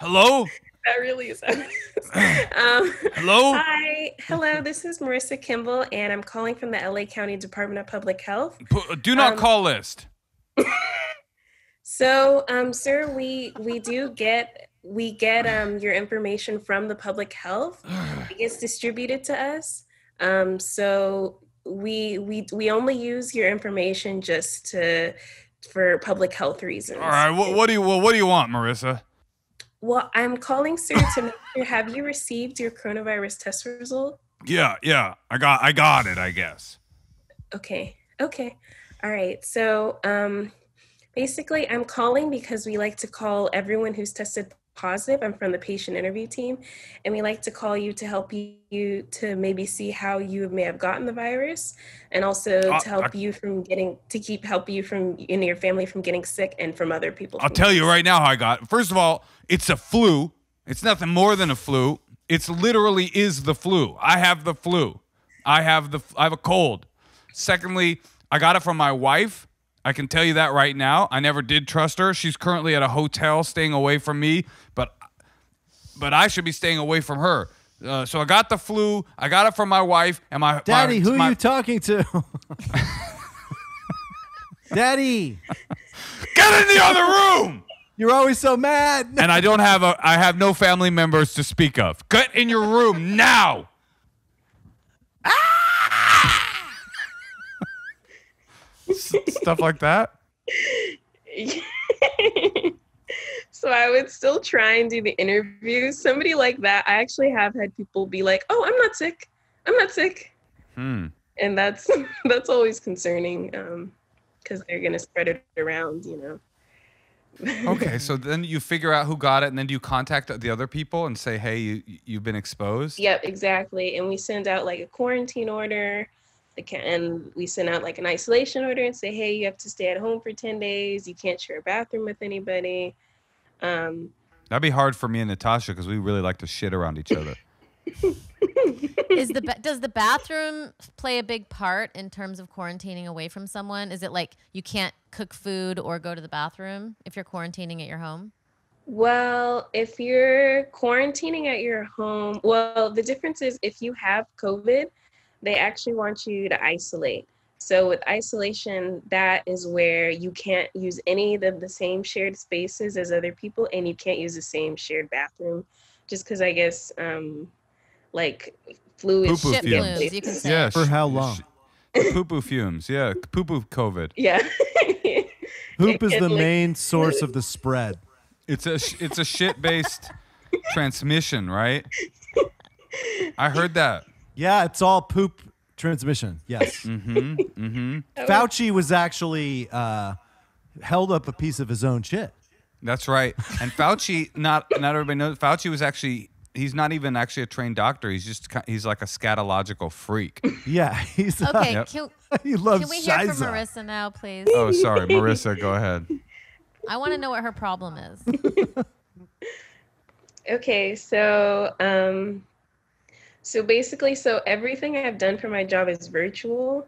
Hello? That really is. Hello? Hello, this is Marissa Kimball, and I'm calling from the LA County Department of Public Health. Do not call list. So, sir, we get your information from the public health. It gets distributed to us. So we only use your information just for public health reasons. All right. What do you want, Marissa? Well, I'm calling, sir, to make sure, have you received your coronavirus test result? Yeah. I got it, I guess. Okay. All right. So, basically, I'm calling because we like to call everyone who's tested positive. I'm from the patient interview team, and we like to call you to help you to maybe see how you may have gotten the virus, and also to help you help you from your family from getting sick and from other people. I'll tell you right now how I got it. First of all, it's a flu. It's nothing more than a flu. It's literally is the flu. I have the flu. I have a cold. Secondly, I got it from my wife. I can tell you that right now. I never did trust her. She's currently at a hotel staying away from me, but I should be staying away from her. So I got the flu. I got it from my wife and my Daddy. Who are you talking to? Daddy, get in the other room. You're always so mad. And I have no family members to speak of. Get in your room now. Stuff like that. So I would still try and do the interview. Somebody like that, I actually have had people be like, "Oh, I'm not sick. And that's always concerning, because they're gonna spread it around, Okay, so then you figure out who got it, and then do you contact the other people and say, "Hey, you've been exposed"? Yep, exactly. And we send out like a quarantine order. And we send out like an isolation order and say, hey, you have to stay at home for 10 days. You can't share a bathroom with anybody. That'd be hard for me and Natasha because we really like to shit around each other. Does the bathroom play a big part in terms of quarantining away from someone? Is it like you can't cook food or go to the bathroom if you're quarantining at your home? Well, if you're quarantining at your home, the difference is if you have COVID, they actually want you to isolate. So with isolation, that is where you can't use any of the same shared spaces as other people, and you can't use the same shared bathroom, just because I guess like fluid Poo-poo shit fumes. plumes, you can say. Yeah, For how long? Poo-poo fumes. Yeah, poo-poo COVID. Yeah. Poop is the Like, main source of the spread. It's a shit-based transmission, right? I heard that. Yeah, it's all poop transmission. Yes. Fauci was actually held up a piece of his own shit. That's right. And Fauci, not everybody knows. Fauci was actually. He's not even actually a trained doctor. He's like a scatological freak. Yeah, he's Okay, Yep. he loves can we hear from Shiza. Marissa now, please? Oh, sorry, Marissa. Go ahead. I want to know what her problem is. Okay, so basically, so everything I've done for my job is virtual,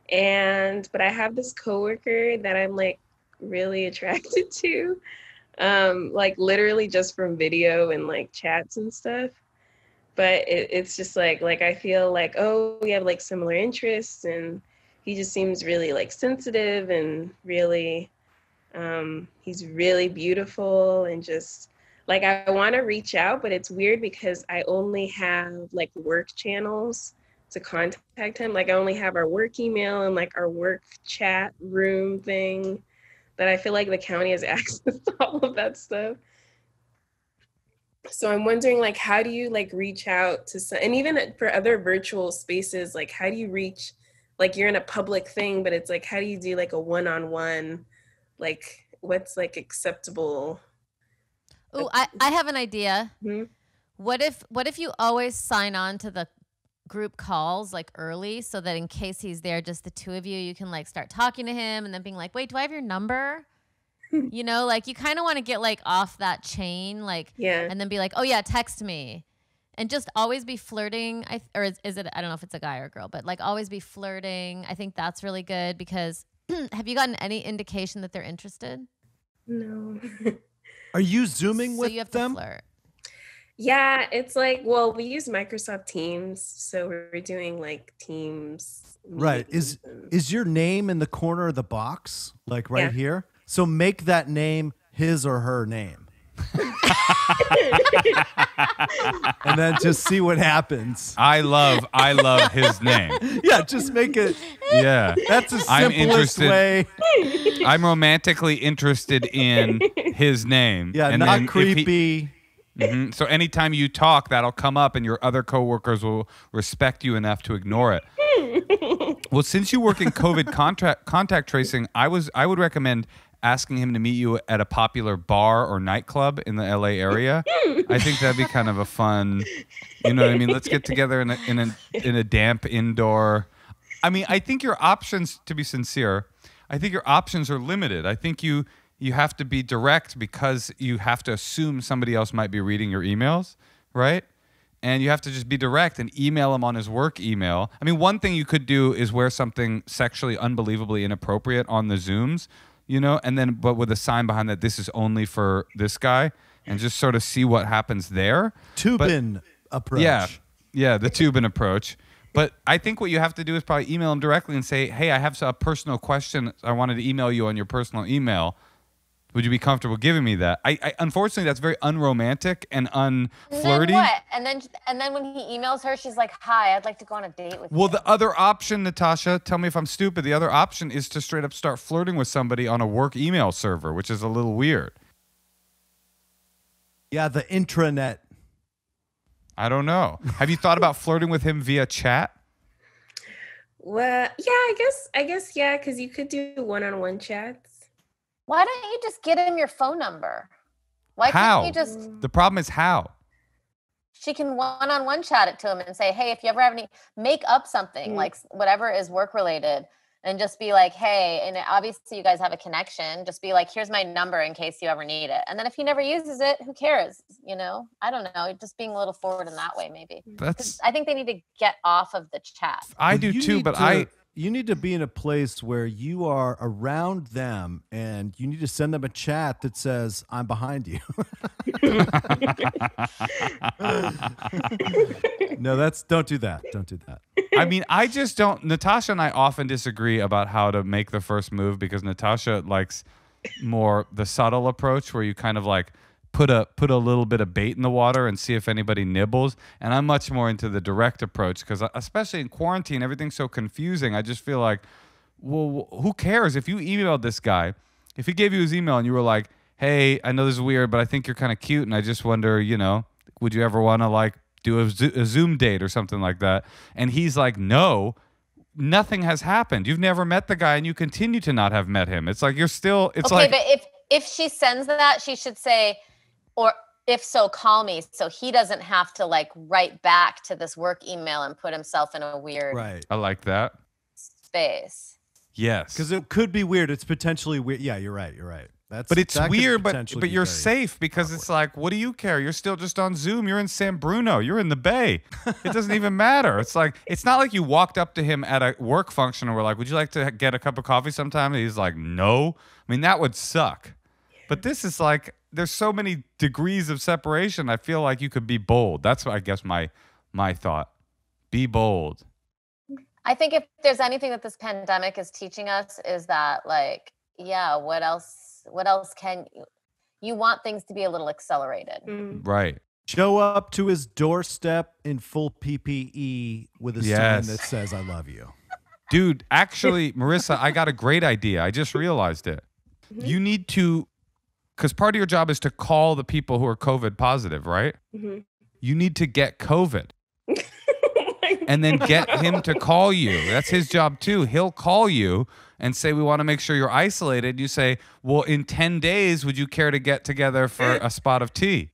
but I have this coworker that I'm like really attracted to, like literally just from video and like chats and stuff. But it's just like I feel like, oh, we have like similar interests, and he just seems really like sensitive and really, he's really beautiful, and just like I want to reach out, but it's weird because I only have like work channels to contact him. Like I only have our work email and like our work chat room thing, but I feel like the county has access to all of that stuff. So I'm wondering, like, how do you like reach out to some, and even for other virtual spaces, like how do you reach, like you're in a public thing, but it's like, how do you do like a one-on-one, like what's like acceptable? Ooh, I have an idea. Hmm? What if you always sign on to the group calls like early, so that in case he's there, just the two of you, you can like start talking to him and then being like, wait, do I have your number? You know, like you kind of want to get like off that chain, like, Yeah. and then be like, oh yeah, text me. And just always be flirting. Or is it, I don't know if it's a guy or a girl, but like always be flirting. I think that's really good because have you gotten any indication that they're interested? No. Are you zooming So with you have them? to flirt. Yeah, it's like, well, we use Microsoft Teams, so we're doing like Teams. Right. meetings. Is your name in the corner of the box, like right Yeah. here? So make that name his or her name. And then just see what happens. I love his name. Yeah, just make it. Yeah. That's the I'm simplest interested- way. I'm romantically interested in his name. Yeah, And not then if he- creepy. Mhm. So anytime you talk, that'll come up, and your other coworkers will respect you enough to ignore it. Well, since you work in COVID contact tracing, I would recommend asking him to meet you at a popular bar or nightclub in the LA area. I think that'd be kind of a fun, you know what I mean? Let's get together in a damp indoor. I mean, I think your options, to be sincere, I think your options are limited. I think you have to be direct because you have to assume somebody else might be reading your emails, right? And you have to just be direct and email him on his work email. I mean, one thing you could do is wear something sexually unbelievably inappropriate on the Zooms, you know, and then but with a sign behind that this is only for this guy, and just sort of see what happens there. Tubin approach. Yeah, the Tubin approach. But I think what you have to do is probably email him directly and say, hey, I have a personal question. I wanted to email you on your personal email. Would you be comfortable giving me that? I unfortunately, that's very unromantic and unflirty. Then what? And then when he emails her, she's like, "Hi, I'd like to go on a date with you." Well, the other option, Natasha, tell me if I'm stupid. The other option is to straight up start flirting with somebody on a work email server, which is a little weird. Yeah, the intranet. I don't know. Have you thought about flirting with him via chat? Well, yeah, I guess, yeah, because you could do one-on-one chats. Why don't you just get him your phone number? Why How? can't you just? The problem is how. She can one-on-one chat it to him and say, "Hey, if you ever have any, make up something like whatever is work related, and just be like, hey, and obviously you guys have a connection. Just be like, here's my number in case you ever need it. And then if he never uses it, who cares? You know, I don't know. Just being a little forward in that way, maybe. That's. I think they need to get off of the chat. I do You too, need but to- You need to be in a place where you are around them, and you need to send them a chat that says, "I'm behind you." No, don't do that. Don't do that. I mean, I just don't. Natasha and I often disagree about how to make the first move because Natasha likes more the subtle approach where you kind of like put a little bit of bait in the water and see if anybody nibbles. And I'm much more into the direct approach because especially in quarantine, everything's so confusing. I just feel like, well, who cares if you emailed this guy? If he gave you his email and you were like, hey, I know this is weird, but I think you're kind of cute, and I just wonder, would you ever want to like do a Zoom date or something like that? And he's like, no. Nothing has happened. You've never met the guy and you continue to not have met him. It's like you're still, it's okay, like. But if she sends that, she should say, or if so, call me. So he doesn't have to like write back to this work email and put himself in a weird I like that. space. Yes. Because it could be weird. It's potentially weird. Yeah, you're right. But it's weird, but potentially you're be very safe because awkward. it's like, what do you care? You're still just on Zoom. You're in San Bruno. You're in the Bay. It doesn't even matter. It's like, it's not like you walked up to him at a work function and were like, would you like to get a cup of coffee sometime? And he's like, no. I mean, that would suck. But this is like, there's so many degrees of separation. I feel like you could be bold. That's, I guess, my thought. Be bold. I think if there's anything that this pandemic is teaching us is that, like, yeah, what else can you want things to be a little accelerated? Right. Show up to his doorstep in full PPE with a sign that says, I love you. Dude, actually, Marissa, I got a great idea. I just realized it. You need to, because part of your job is to call the people who are COVID positive, right? You need to get COVID. And then get him to call you. That's his job too. He'll call you and say, we want to make sure you're isolated. You say, well, in 10 days, would you care to get together for a spot of tea?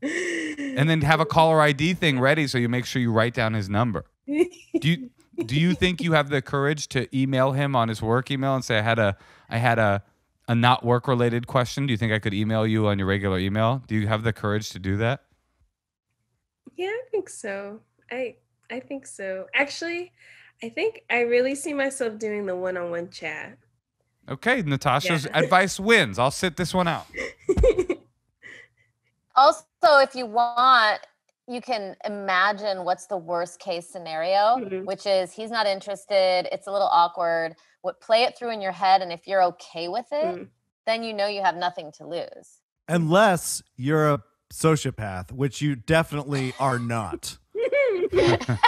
And then have a caller ID thing ready so you make sure you write down his number. Do you think you have the courage to email him on his work email and say, I had a not work related question? Do you think I could email you on your regular email? Do you have the courage to do that? Yeah, I think so. I think so. Actually, I think I really see myself doing the one-on-one chat. Okay, Natasha's advice wins. I'll sit this one out. Also, if you want, you can imagine what's the worst case scenario, which is he's not interested. It's a little awkward. Play it through in your head. And if you're okay with it, then you know you have nothing to lose. Unless you're a sociopath, which you definitely are not.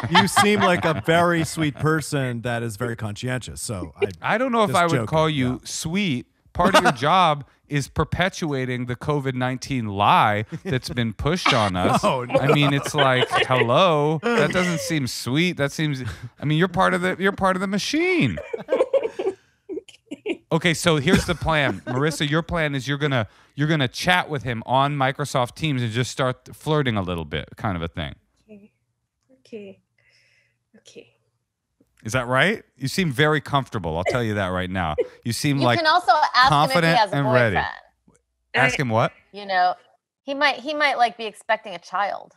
You seem like a very sweet person that is very conscientious. So I don't know if I would call you sweet. Part of your job is perpetuating the COVID-19 lie that's been pushed on us. Oh, no. I mean, it's like, hello, that doesn't seem sweet. That seems, I mean, you're part of the machine. Okay, so here's the plan. Marissa, your plan is you're gonna chat with him on Microsoft Teams and just start flirting a little bit, kind of a thing. Okay. Is that right? You seem very comfortable. I'll tell you that right now. You seem You like can also ask him if he confident has a and boyfriend. ready. Ask him what? You know, he might like be expecting a child.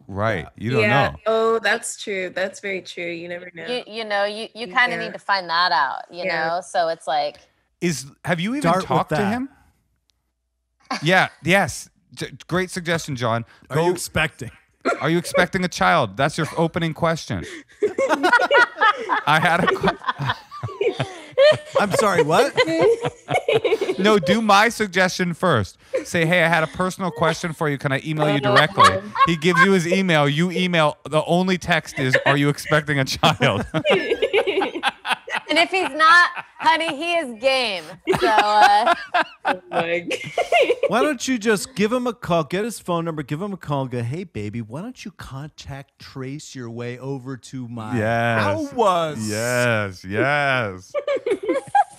Right. You don't know. Oh, that's true. That's very true. You never know. You kind of need to find that out, you know? So it's like, have you even talked to him? Yeah. Yes. Great suggestion, John. Are you expecting? Are you expecting a child? That's your opening question. I had I'm sorry, what? No, do my suggestion first. Say, hey, I had a personal question for you. Can I email you directly? He gives you his email. You email. The only text is, are you expecting a child? and if he's not, honey, he is game. So, oh my God. Why don't you just give him a call, get his phone number, give him a call, and go, hey, baby, why don't you contact trace your way over to my house? Yes.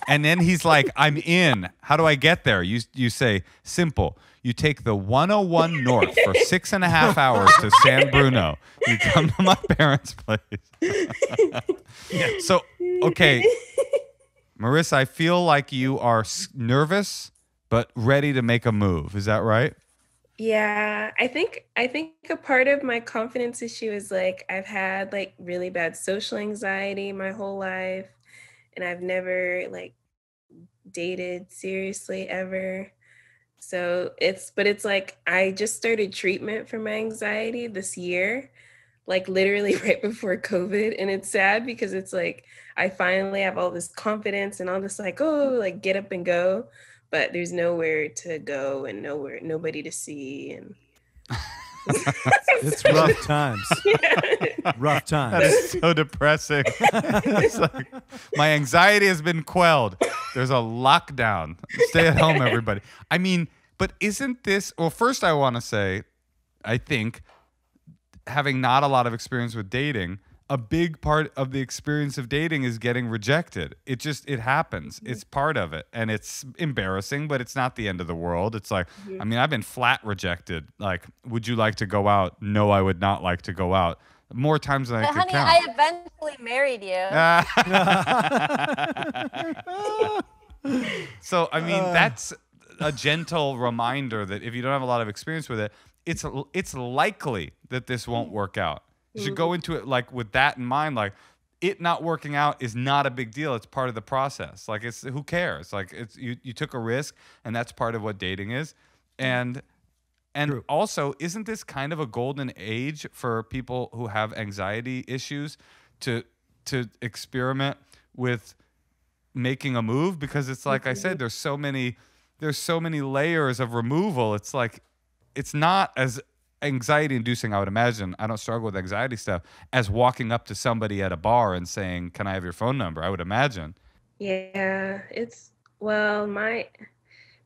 And then he's like, I'm in. How do I get there? You say, simple. You take the 101 north for 6.5 hours to San Bruno. You come to my parents' place. So, okay. Marissa, I feel like you are nervous, but ready to make a move. Is that right? Yeah, I think a part of my confidence issue is like I've had like really bad social anxiety my whole life, and I've never like dated seriously ever. So it's like I just started treatment for my anxiety this year, like literally right before COVID. And it's sad because it's like I finally have all this confidence and all this like, oh, like get up and go. but there's nowhere to go and nobody to see, and It's rough times. Rough times. That is so depressing. It's like, my anxiety has been quelled. There's a lockdown. Stay at home, everybody. I mean, but isn't this, well, first I want to say, I think, having not a lot of experience with dating, a big part of the experience of dating is getting rejected. It happens. It's part of it. And it's embarrassing, but it's not the end of the world. It's like, I mean, I've been flat rejected. Like, would you like to go out? No, I would not like to go out. More times than I But could honey, count. I eventually married you. So, I mean, that's a gentle reminder that if you don't have a lot of experience with it, it's likely that this won't work out. You should go into it like with that in mind, like it not working out is not a big deal. It's part of the process. Like who cares? Like you took a risk, and that's part of what dating is. And True. also, isn't this kind of a golden age for people who have anxiety issues to experiment with making a move? Because it's like I said, there's so many layers of removal. It's like it's not as anxiety inducing, I would imagine. I don't struggle with anxiety stuff as walking up to somebody at a bar and saying, "Can I have your phone number?" I would imagine. Yeah,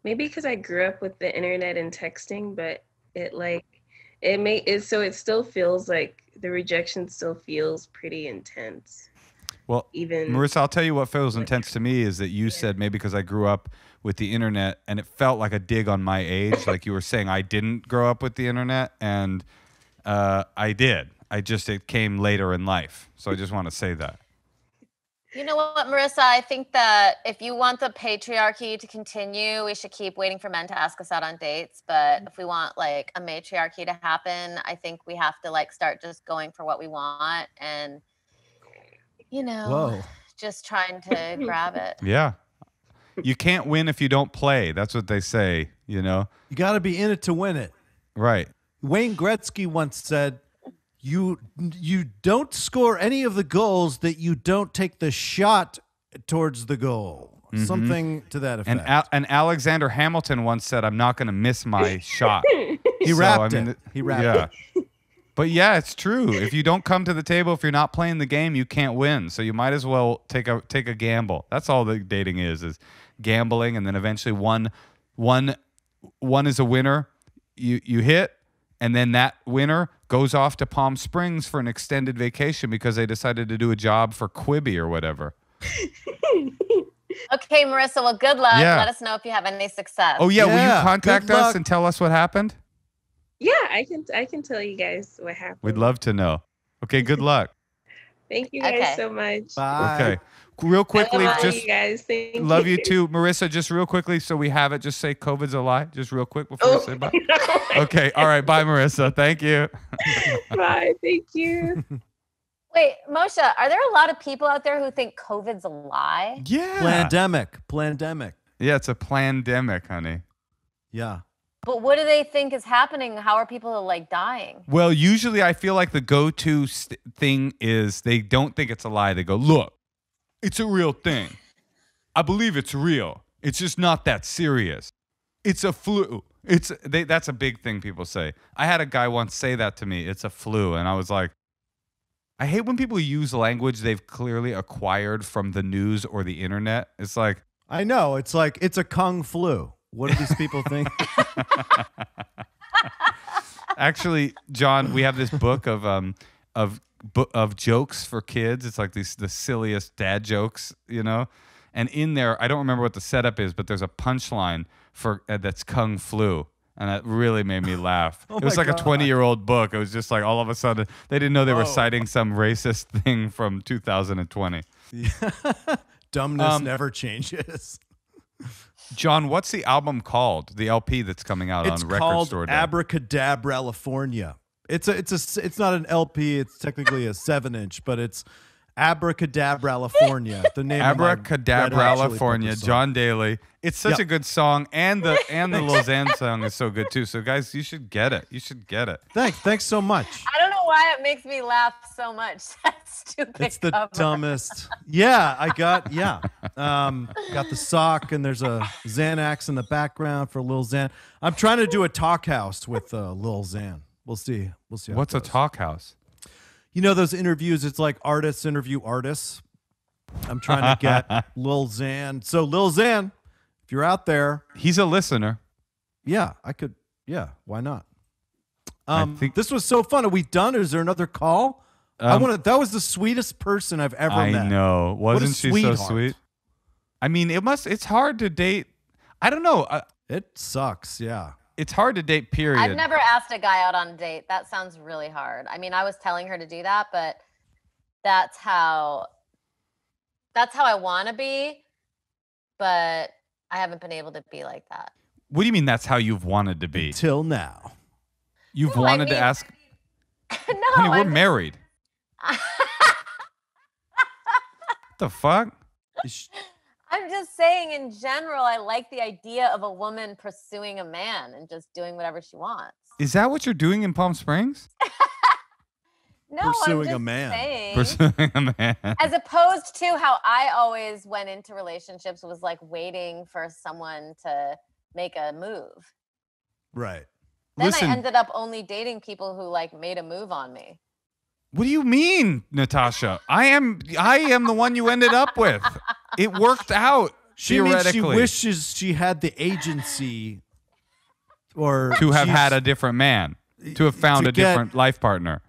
maybe because I grew up with the internet and texting, but it still feels like the rejection still feels pretty intense. Well, Even Marissa, I'll tell you what feels intense to me is that you said maybe because I grew up with the internet, and it felt like a dig on my age. Like you were saying I didn't grow up with the internet, and I did. It came later in life. So I just want to say that. You know what, Marissa? I think that if you want the patriarchy to continue, we should keep waiting for men to ask us out on dates. But if we want like a matriarchy to happen, I think we have to like start just going for what we want and, just trying to grab it. Yeah. You can't win if you don't play. That's what they say, You got to be in it to win it. Right. Wayne Gretzky once said, you don't score any of the goals that you don't take the shot towards the goal. Something to that effect. And Alexander Hamilton once said, "I'm not going to miss my shot." He rapped it. He rapped it. But yeah, it's true. If you don't come to the table, if you're not playing the game, you can't win. So you might as well take a gamble. That's all the dating is gambling, and then eventually one is a winner. You hit, and then that winner goes off to Palm Springs for an extended vacation because they decided to do a job for Quibi or whatever. Okay, Marissa. Well, good luck. Yeah. Let us know if you have any success. Oh yeah, will Yeah, you contact good us luck. and tell us what happened? Yeah, I can tell you guys what happened. We'd love to know. Okay, good luck. Thank you guys Okay. so much. Bye. Okay. Real quickly, I love just you guys. Thank love you too. Marissa, just real quickly, so we have it, just say COVID's a lie. Just real quick before you say bye. Okay, all right. Bye, Marissa. Thank you. Bye. Thank you. Wait, Moshe, are there a lot of people out there who think COVID's a lie? Yeah. Plandemic. Yeah, it's a plandemic, honey. Yeah. But what do they think is happening? How are people like dying? Well, usually I feel like the go-to thing is they don't think it's a lie. They go, "Look, it's a real thing. I believe it's real. It's just not that serious. It's a flu." That's a big thing people say. I had a guy once say that to me. It's a flu, and I was like, I hate when people use language they've clearly acquired from the news or the internet. It's like, I know. It's like, it's a kung flu. What do these people think? actually, John, we have this book of jokes for kids. It's like the silliest dad jokes, And in there, I don't remember what the setup is, but there's a punchline for that's kung flu. And that really made me laugh. Oh It was my like a God. 20-year-old book. It was just like all of a sudden, they didn't know they were Whoa. citing some racist thing from 2020. Dumbness never changes. John, what's the album called? The LP that's coming out It's on Record called Store Day. Abracadabra, California. It's not an LP. It's technically a 7-inch, but it's Abracadabra, California. The name Abracadabra, of my Red Hot Chili California, Peppers song. Jon Daly. It's such Yep. a good song, and the Lil Xan song is so good too. So guys, you should get it. You should get it. Thanks so much. I don't know know why it makes me laugh so much. That's stupid. It's the cover. dumbest. Yeah, got the sock, and there's a Xanax in the background for Lil Xan. I'm trying to do a talk house with Lil Xan. We'll see. How What's it a goes. talk house? You know those interviews? It's like artists interview artists. I'm trying to get Lil Xan. So Lil Xan, if you're out there, He's a listener. yeah, I could. Yeah, why not? I think- This was so fun. Are we done? Is there another call? That was the sweetest person I've ever met. I know. What a Wasn't she so sweetheart. sweet? I mean, it's hard to date. I don't know. It sucks. Yeah. It's hard to date, period. I've never asked a guy out on a date. That sounds really hard. I mean, I was telling her to do that, but that's how I want to be, but I haven't been able to be like that. What do you mean that's how you've wanted to be? Till now. You've No, I wanted to mean- ask. No, Honey, we're I'm- married. What the fuck? I'm just saying in general, I like the idea of a woman pursuing a man and just doing whatever she wants. Is that what you're doing in Palm Springs? No, Pursuing I'm a just man. saying. Pursuing a man. As opposed to how I always went into relationships was like waiting for someone to make a move. Right. Then Listen, I ended up only dating people who like made a move on me. what do you mean, Natasha? I am the one you ended up with. It worked out. She means she theoretically. wishes she had the agency or To have she's- had a different man. To have found to a get- different life partner.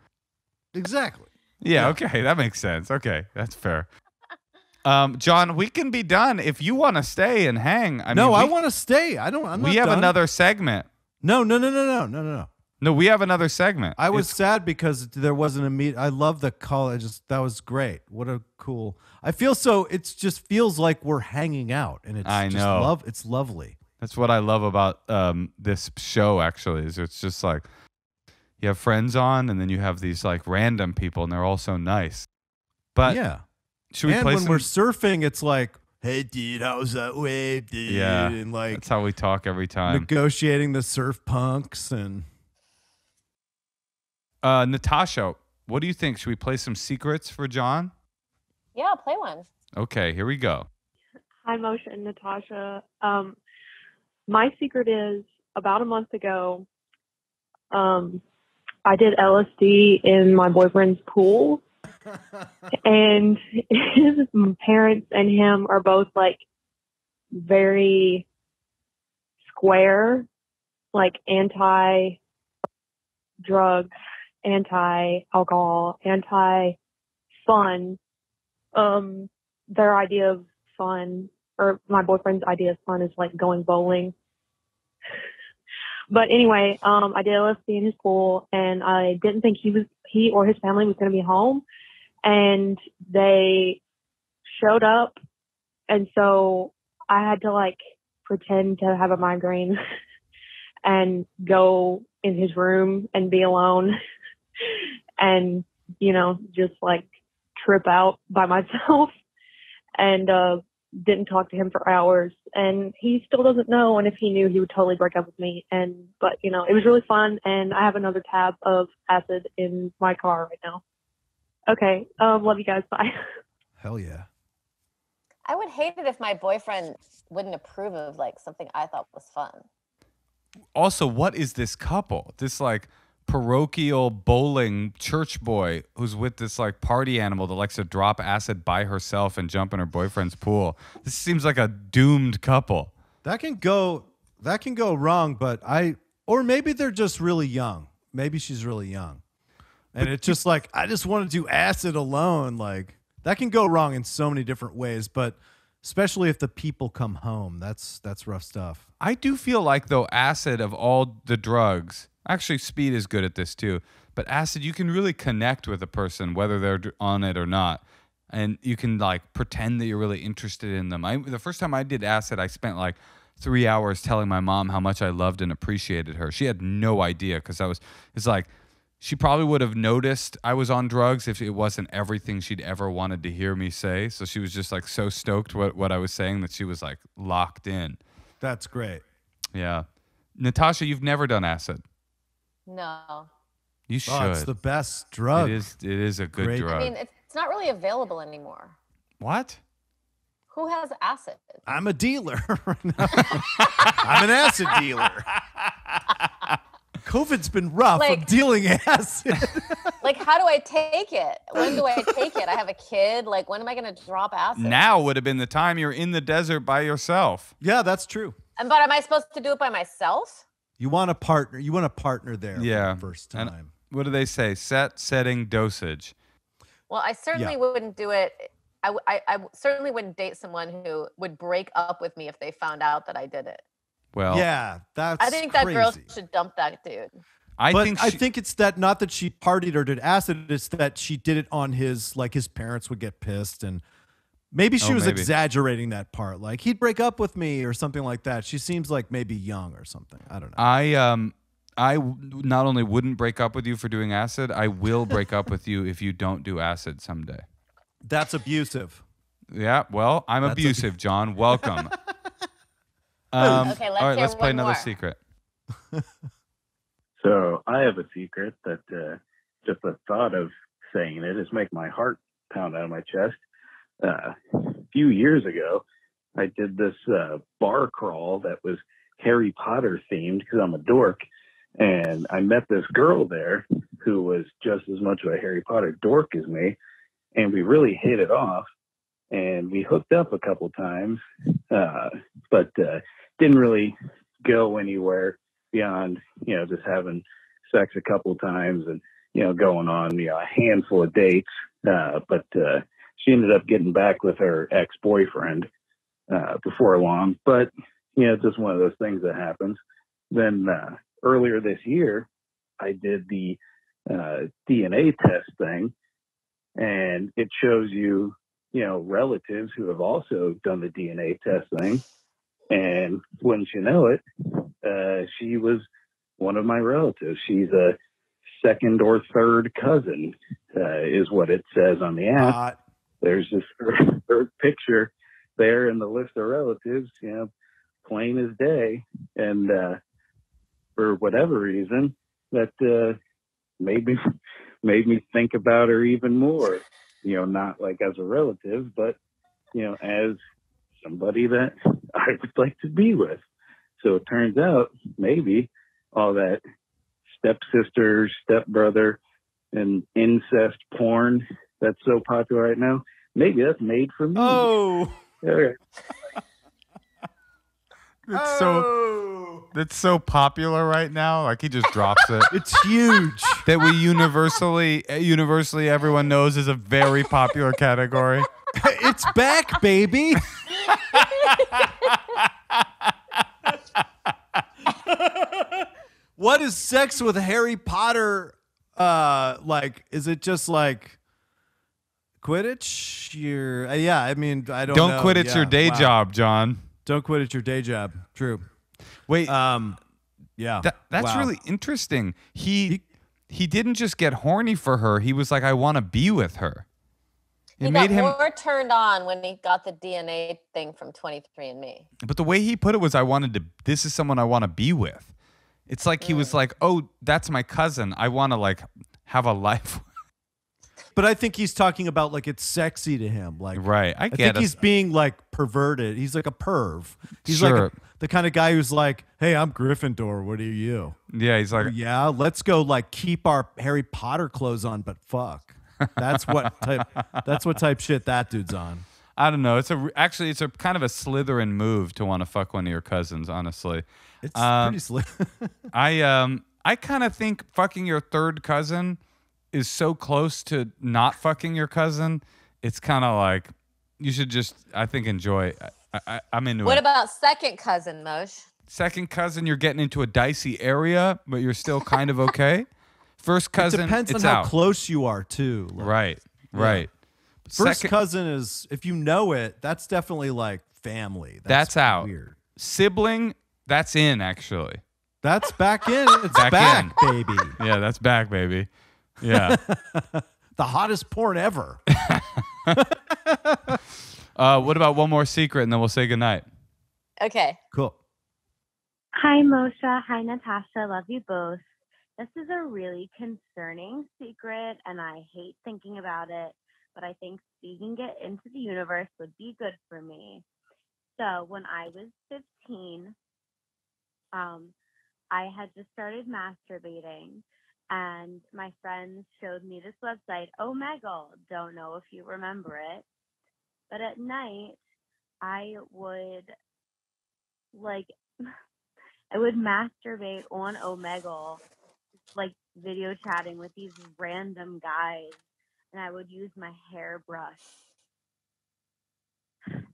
Exactly. Yeah, okay. That makes sense. Okay. That's fair. John, we can be done if you want to stay and hang. I want to stay. I'm not We have done. another segment. No. No, we have another segment. I was It's- sad because there wasn't a meet. I love the call. That was great. What a cool. I feel so. It just feels like we're hanging out, and it's I just know. It's lovely. That's what I love about this show. Actually, is it's just like you have friends on, and then you have these like random people, and they're all so nice. But Yeah. should we And play when some? we're surfing, it's like, hey, dude, how's that wave, dude? Yeah, And like that's how we talk every time. negotiating the surf punks and. Natasha, what do you think? Should we play some secrets for John? Yeah, I'll play one. Okay, here we go. Hi, Moshe and Natasha. My secret is about a month ago, I did LSD in my boyfriend's pool, and his parents and him are both like very square, like anti-drugs, anti-alcohol, anti-fun. Their idea of fun, or my boyfriend's idea of fun, is like going bowling. But anyway, I did LSD in his pool, and I didn't think he or his family was going to be home, and they showed up, and so I had to like pretend to have a migraine and go in his room and be alone and, just like trip out by myself, and didn't talk to him for hours, and he still doesn't know, and if he knew, he would totally break up with me. But it was really fun, and I have another tab of acid in my car right now. Okay, love you guys, bye. Hell yeah. I would hate it if my boyfriend wouldn't approve of like something I thought was fun. Also, what is this couple? This like parochial bowling church boy who's with this like party animal that likes to drop acid by herself and jump in her boyfriend's pool. This seems like a doomed couple. That can go wrong, but or maybe they're just really young. Maybe she's really young. And it's just like, I just want to do acid alone. Like, that can go wrong in so many different ways, but especially if the people come home, that's rough stuff. I do feel like, though, acid of all the drugs, actually speed is good at this too, but acid, you can really connect with a person whether they're on it or not. And you can like pretend that you're really interested in them. The first time I did acid, I spent like 3 hours telling my mom how much I loved and appreciated her. She had no idea because it's like, she probably would have noticed I was on drugs if it wasn't everything she'd ever wanted to hear me say. So she was just like so stoked what I was saying that she was like locked in. That's great. Yeah. Natasha, you've never done acid. No. You should. Oh, it's the best drug. It is a good Great. drug. I mean, it's not really available anymore. What? Who has acid? I'm a dealer. I'm an acid dealer. COVID's been rough. I'm dealing acid. Like, how do I take it? When do I take it? I have a kid. Like, when am I going to drop acid? Now would have been the time you're in the desert by yourself. Yeah, that's true. But am I supposed to do it by myself? You want a partner. You want a partner there for the first time. And what do they say? Setting, dosage. Well, I certainly wouldn't do it. I certainly wouldn't date someone who would break up with me if they found out that I did it. Well, yeah, that's I think crazy. that girl should dump that dude. I think it's that not that she partied or did acid, it's that she did it on his parents would get pissed and maybe she was exaggerating that part. Like he'd break up with me or something like that. She seems like maybe young or something. I don't know. I not only wouldn't break up with you for doing acid, I will break up with you if you don't do acid someday. That's abusive. Yeah, well, I'm abusive, John. Welcome. Okay, all right, let's play another secret. So I have a secret that just the thought of saying it is make my heart pound out of my chest. A few years ago, I did this bar crawl that was Harry Potter themed because I'm a dork. And I met this girl there who was just as much of a Harry Potter dork as me. And we really hit it off. And we hooked up a couple times, but didn't really go anywhere beyond, just having sex a couple times and, going on, a handful of dates. But she ended up getting back with her ex-boyfriend before long. But, it's just one of those things that happens. Then earlier this year, I did the DNA test thing, and it shows you, relatives who have also done the DNA test thing. And wouldn't you know it, she was one of my relatives. She's a second or third cousin, is what it says on the app. There's this her picture there in the list of relatives, plain as day. And for whatever reason, that made me think about her even more. Not like as a relative, but as somebody that I would like to be with. So it turns out maybe all that stepsister, stepbrother, and incest porn that's so popular right now, maybe that's made for me. Oh, That's so popular right now. Like he just drops it. It's huge. That we universally everyone knows is a very popular category. It's back, baby. What is sex with Harry Potter like? Is it just like Quidditch? I mean, I don't know. Don't quit. It's your day job, John. Don't quit at your day job. True. Wait. Yeah. That's really interesting. He didn't just get horny for her. He was like, I want to be with her. He got more turned on when he got the DNA thing from 23andMe. But the way he put it was, this is someone I want to be with. It's like he was like, oh, that's my cousin. I want to have a life. But I think he's talking about like it's sexy to him. Like, right. I think he's being like perverted. He's like a perv. He's like the kind of guy who's like, hey, I'm Gryffindor. What are you? Yeah, he's like, yeah, let's go like keep our Harry Potter clothes on, but fuck. That's what type shit that dude's on. I don't know. It's a kind of a Slytherin move to want to fuck one of your cousins, honestly. It's pretty slick. I kind of think fucking your third cousin is so close to not fucking your cousin. It's kind of like you should just, I think, enjoy. I'm into it. What about second cousin, Moshe? Second cousin, you're getting into a dicey area, but you're still kind of okay. First cousin, it depends on how close you are too. Like, right. First cousin is, if you know it, that's definitely like family. That's out. Weird. Sibling, that's in actually. That's back in. It's back baby. Yeah, that's back, baby. Yeah. The hottest porn ever. What about one more secret and then we'll say goodnight? Okay. Cool. Hi, Moshe. Hi, Natasha. Love you both. This is a really concerning secret, and I hate thinking about it, but I think speaking it into the universe would be good for me. So when I was 15, I had just started masturbating, and my friends showed me this website, Omegle. Don't know if you remember it, but at night I would masturbate on Omegle, like video chatting with these random guys, and I would use my hairbrush.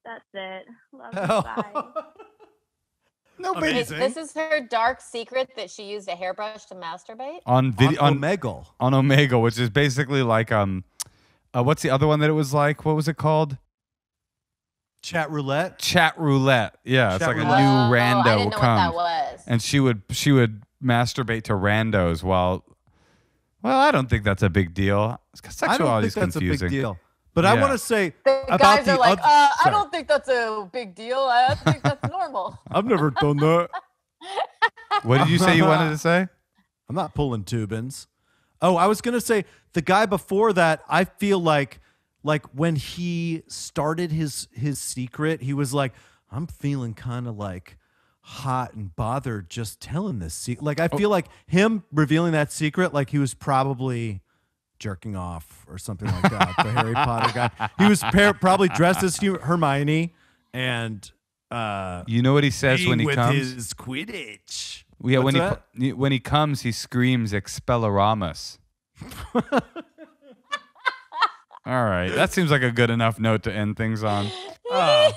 That's it. Love you, bye. No, but Amazing. This is her dark secret that she used a hairbrush to masturbate. on Omegle. on Omegle, which is basically like what's the other one that it was like? What was it called? Chat roulette. Chat roulette. Yeah, it's Chat like roulette. a new rando I didn't know come, what that was. and she would masturbate to randos while. Well, I don't think that's a big deal. I Sexuality don't is think that's confusing. a big deal. But I Yeah. want to say The about guys the are like, oth- I Sorry. don't think that's a big deal. I think that's normal. I've never done that. What did you say you wanted to say? I'm not pulling tubins. Oh, I was going to say the guy before that, I feel like when he started his secret, he was like, I'm feeling kind of like hot and bothered just telling this secret. Like, I feel like him revealing that secret, like he was probably jerking off or something like that. The Harry Potter guy. He was probably dressed as Hermione and You know what he says when he with comes? his Quidditch. Yeah, What's when he comes, he screams Expelliarmus. All right, that seems like a good enough note to end things on. Oh,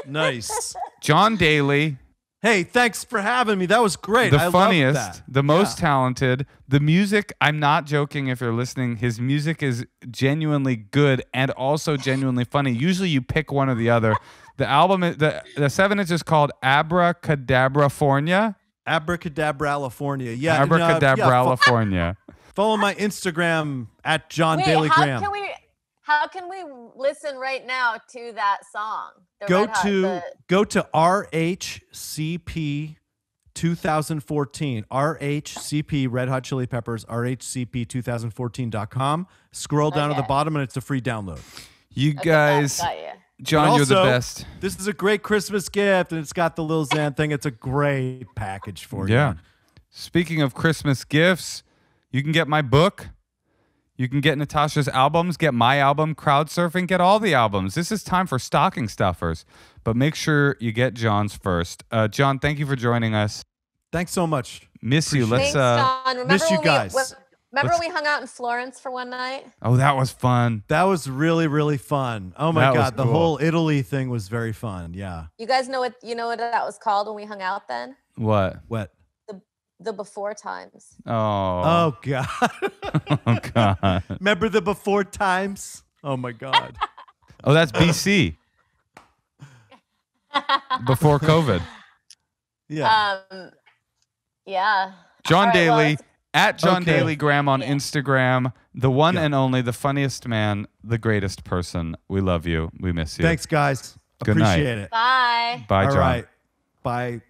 nice. Jon Daly, Hey, thanks for having me. That was great. the I loved funniest, that. the most talented. The music, I'm not joking if you're listening, his music is genuinely good and also genuinely funny. Usually you pick one or the other. The album, the 7-inch is called Abracadabrafornia. Abracadabra, California. Yeah. Abracadabra, California. Follow my Instagram at Jon Wait, Daly how Graham. how can we listen right now to that song? The Go Red Hot- to RHCP 2014. RHCP Red Hot Chili Peppers RHCP2014.com. Scroll down to the Okay. bottom and it's a free download. You Okay, guys, got you. John, And you're the also, best. This is a great Christmas gift and it's got the Lil Xan thing. It's a great package for you. Yeah. Speaking of Christmas gifts, you can get my book. You can get Natasha's albums, get my album, Crowdsurfing, get all the albums. This is time for stocking stuffers, but make sure you get John's first. John, thank you for joining us. Thanks so much. Miss you. Thanks, Let's. John. Remember miss you when guys. Remember we hung out in Florence for one night? Oh, that was fun. That was really, really fun. Oh my That was God. The cool. whole Italy thing was very fun. Yeah. You guys know what that was called when we hung out then? What? What? The before times. Oh. Oh God. Oh God. Remember the before times? Oh my God. Oh, that's BC. Before COVID. Yeah. Yeah. John All right, well, Daly, it's- at Jon Okay. Daly Graham on Instagram. The one Yeah. and only, the funniest man, the greatest person. We love you. We miss you. Thanks, guys. Good night. Appreciate it. Bye. Bye, All John. right. Bye.